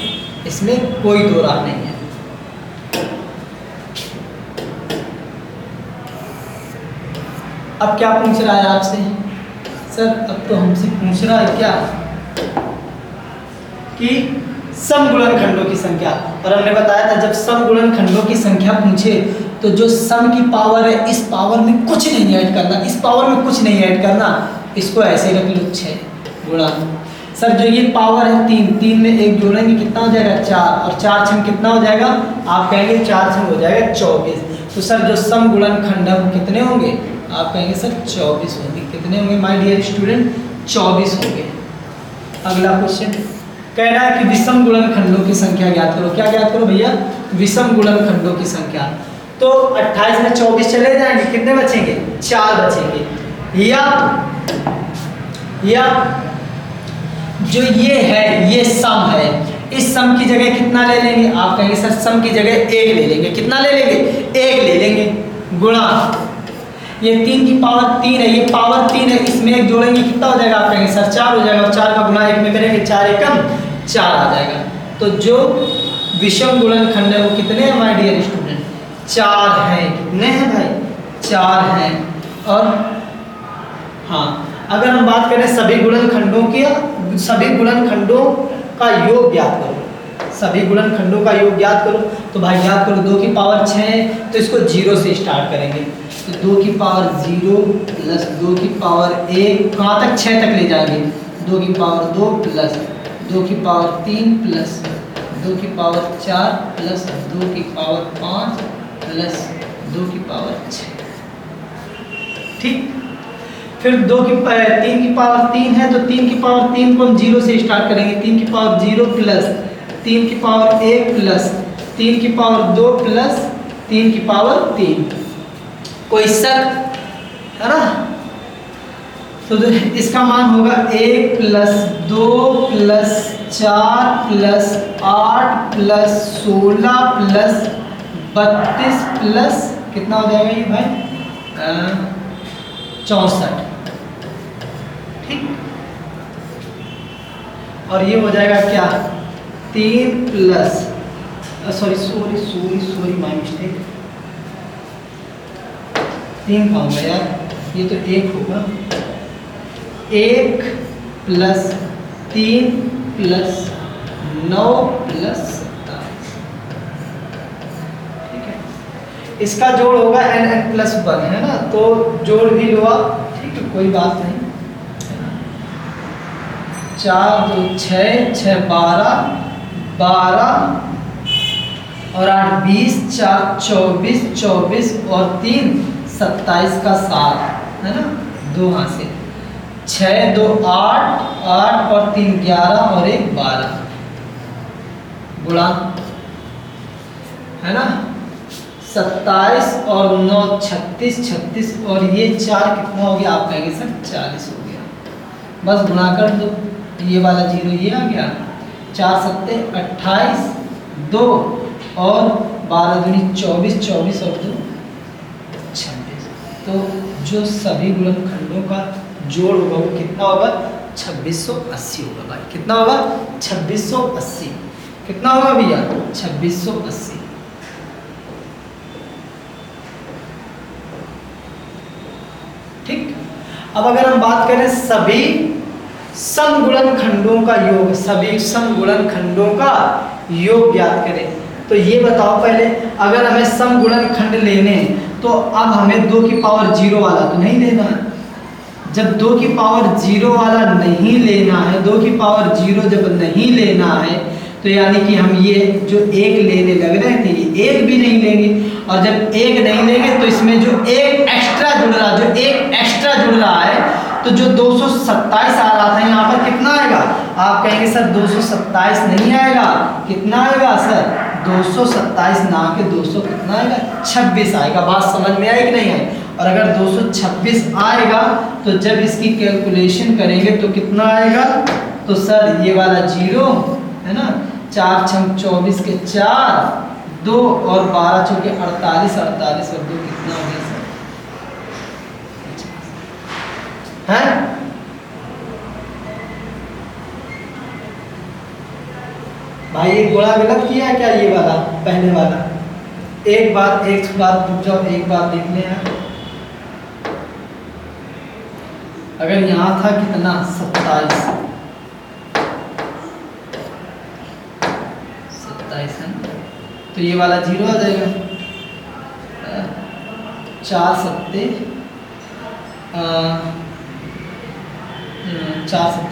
इसमें कोई दो राह नहीं है। अब क्या पूछ रहा है आपसे? सर अब तो हमसे पूछ रहा है क्या कि समगुणनखंडों की संख्या। और हमने बताया था जब समगुणनखंडों की संख्या पूछे तो जो सम की पावर है इस पावर में कुछ नहीं ऐड करना, इस पावर में कुछ नहीं ऐड करना, इसको ऐसे ही रख लो 6 गुणा। सर जो ये पावर है 3, 3 में 1 जोड़ेंगे कितना हो जाएगा? 4, और 4 छंग कितना हो जाएगा? आप कहेंगे 4 छंग हो जाएगा 24। तो सर जो सम गुणनखंड है वो कितने होंगे? आप कहेंगे सर 24 होंगे। कितने होंगे माय डियर स्टूडेंट? 24 होंगे। अगला क्वेश्चन कह रहा है कि विषम गुणनखंडों की संख्या ज्ञात करो। क्या ज्ञात करो भैया? विषम गुणनखंडों की संख्या। तो 28 में 24 चले जाएंगे, कितने बचेंगे? 4 बचेंगे। या जो ये है ये सम है, इस सम की जगह कितना ले लेंगे? आप कहेंगे सर सम की जगह 1 ले लेंगे। कितना ले लेंगे? 1 ले लेंगे गुणा ये 3 की पावर 3 है, ये पावर 3 है, इसमें 1 जोड़ेंगे कितना हो जाएगा? आप कहेंगे सर 4 हो जाएगा। और 4 का गुणा 1 में करेंगे, 4 एकम 4 आ जाएगा। तो जो विषम गुणनखंड है वो कितने हैं माय डियर स्टूडेंट? 4 हैं। कितने हैं भाई? 4 हैं। और हाँ, अगर हम बात करें सभी गुणनखंडों की, सभी गुणनखंडों का योग ज्ञात करो, सभी गुणनखंडों का योग ज्ञात करो। तो भाई याद करो 2 की पावर 6 है तो इसको 0 से स्टार्ट करेंगे। तो 2 की पावर 0 प्लस 2 की पावर 1 कहाँ तक? 6 तक ले जाएंगे। 2 की पावर 2 प्लस 2 की पावर 3 प्लस 2 की पावर 4 प्लस 2 की पावर 5 प्लस 2 की पावर 6। ठीक। फिर 3 की पावर 3 है तो 3 की पावर 3 को हम 0 से स्टार्ट करेंगे। 3 की पावर 0 प्लस 3 की पावर 1 प्लस 3 की पावर 2 प्लस 3 की पावर 3। कोई शक है ना? तो इसका मान होगा 1 plus 2 plus 4 plus 8 plus 16 plus 32 plus कितना हो जाएगा ये भाई? 64। ठीक। और ये हो जाएगा क्या? 3 प्लस सॉरी माय मिस्टेक, 3 का होगा यार, ये तो 1 होगा। 1 प्लस 3 प्लस 9 प्लस 27। ठीक है। इसका जोड़ होगा n प्लस 1, है ना। तो जोड़ भी लो आप, ठीक है, कोई बात नहीं। 4 2 6 6 12 12 और 8 20, 4 24, 24 और 3 27 का 7 है ना, 2 हासिल, 6 2 8, 8 और 3 11 और 1 12 गुणा है ना, 27 और 9 36, 36 और ये 4 कितना हो गया, आप कहेंगे सर 40 हो गया। बस गुणा कर दो, ये वाला 0 ये आ गया, 4 7 28, 2 और 12 दूनी 24, 24 और 2 26। तो जो सभी गुणनखंडों का जोड़ होगा वो कितना होगा, 2680 होगा भाई। कितना होगा, 2680। कितना होगा भैया, 2680। ठीक। अब अगर हम बात करें सभी समगुणनखंडों का योग, सभी समगुणनखंडों का योग ज्ञात करें, तो ये बताओ पहले, अगर हमें समगुणनखंड लेने तो अब हमें 2 की पावर 0 वाला तो नहीं लेना है। जब 2 की पावर 0 वाला नहीं लेना है, 2 की पावर 0 जब नहीं लेना है, तो यानी कि हम ये जो 1 लेने लग रहे थे, ये 1 भी नहीं लेंगे। और जब 1 नहीं लेंगे तो इसमें जो 1 एक्स्ट्रा जुड़ रहा है, तो जो 227 आ रहा था यहाँ पर कितना आएगा, आप कहेंगे सर 227 नहीं आएगा, कितना आएगा सर, 227 ना के 200 कितना आएगा, 26 आएगा। बात समझ में आई कि नहीं आई। और अगर 226 आएगा तो जब इसकी कैलकुलेशन करेंगे तो कितना आएगा, तो सर ये वाला 0 है ना, 4 6 24 के 4, 2 और 12 चौके 48, 48 और 2 कितना हो गया सर, है। भाई एक गुणा गलत किया है क्या, ये वाला पहले वाला, एक बार रुक जाओ, एक बार देख लें यार। अगर यहाँ था कितना 27 है ना, तो ये वाला 0 आ जाएगा, 4 7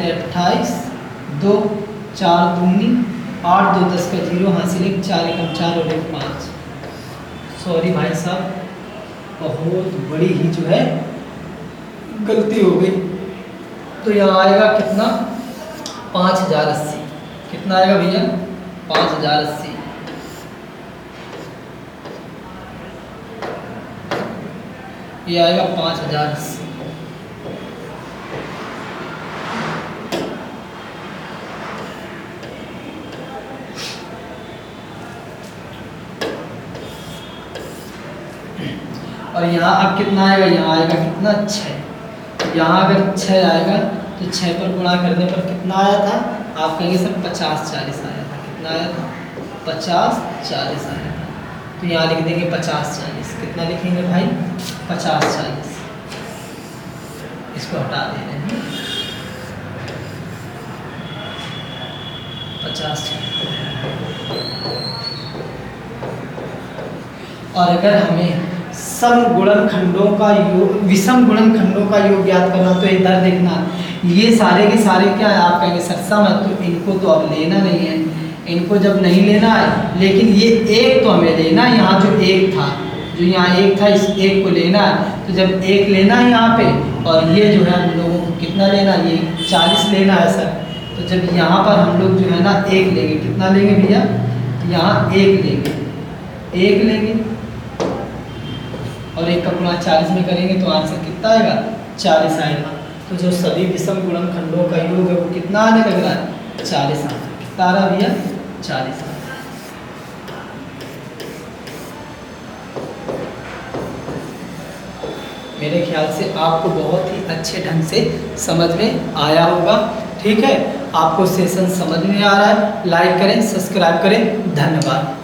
28, 2 4 दूनी 8, 2 10 का 0 हासिल, 1 4 1 4 और 1 5। सॉरी भाई साहब, बहुत बड़ी ही जो है गलती हो गई। तो यहाँ आएगा कितना, 5080। कितना आएगा भैया, 5080। ये आएगा 5080। और यहाँ अब कितना आएगा, यहाँ आएगा कितना 6। यहाँ अगर 6 आएगा तो 6 पर गुणा करने पर कितना आया था, आप कहेंगे सर 50 40 आया था। कितना आया था, 50 40 आया था। तो यहाँ लिख देंगे 50 40। कितना लिखेंगे भाई, 50 40। इसको हटा दे रहे हैं, 50 40। और अगर हमें सम गुणनखंडों का योग, विषम गुणनखंडों का योग ज्ञात करना, तो इधर देखना, ये सारे के सारे क्या है, आप कहेंगे सर सम है, तो इनको तो अब लेना नहीं है, इनको जब नहीं लेना है, लेकिन ये एक तो हमें लेना है। यहाँ जो एक था, जो यहाँ एक था, इस एक को लेना है। तो जब एक लेना है यहाँ पे, और ये जो है हम लोगों को कितना लेना है, ये 40 लेना है सर। तो जब यहाँ पर हम लोग जो है ना 1 लेंगे, कितना लेंगे भैया, यहाँ 1 लेंगे, 1 लेंगे और 1 का गुणा 40 में करेंगे तो आंसर कितना आएगा, 40 आएगा। तो जो सभी विषम गुणनखंडों का योग है वो कितना आने लग रहा है, 40 आना। कितना आ रहा भैया, 40 आना। मेरे ख्याल से आपको बहुत ही अच्छे ढंग से समझ में आया होगा। ठीक है, आपको सेशन समझ में आ रहा है, लाइक करें, सब्सक्राइब करें। धन्यवाद।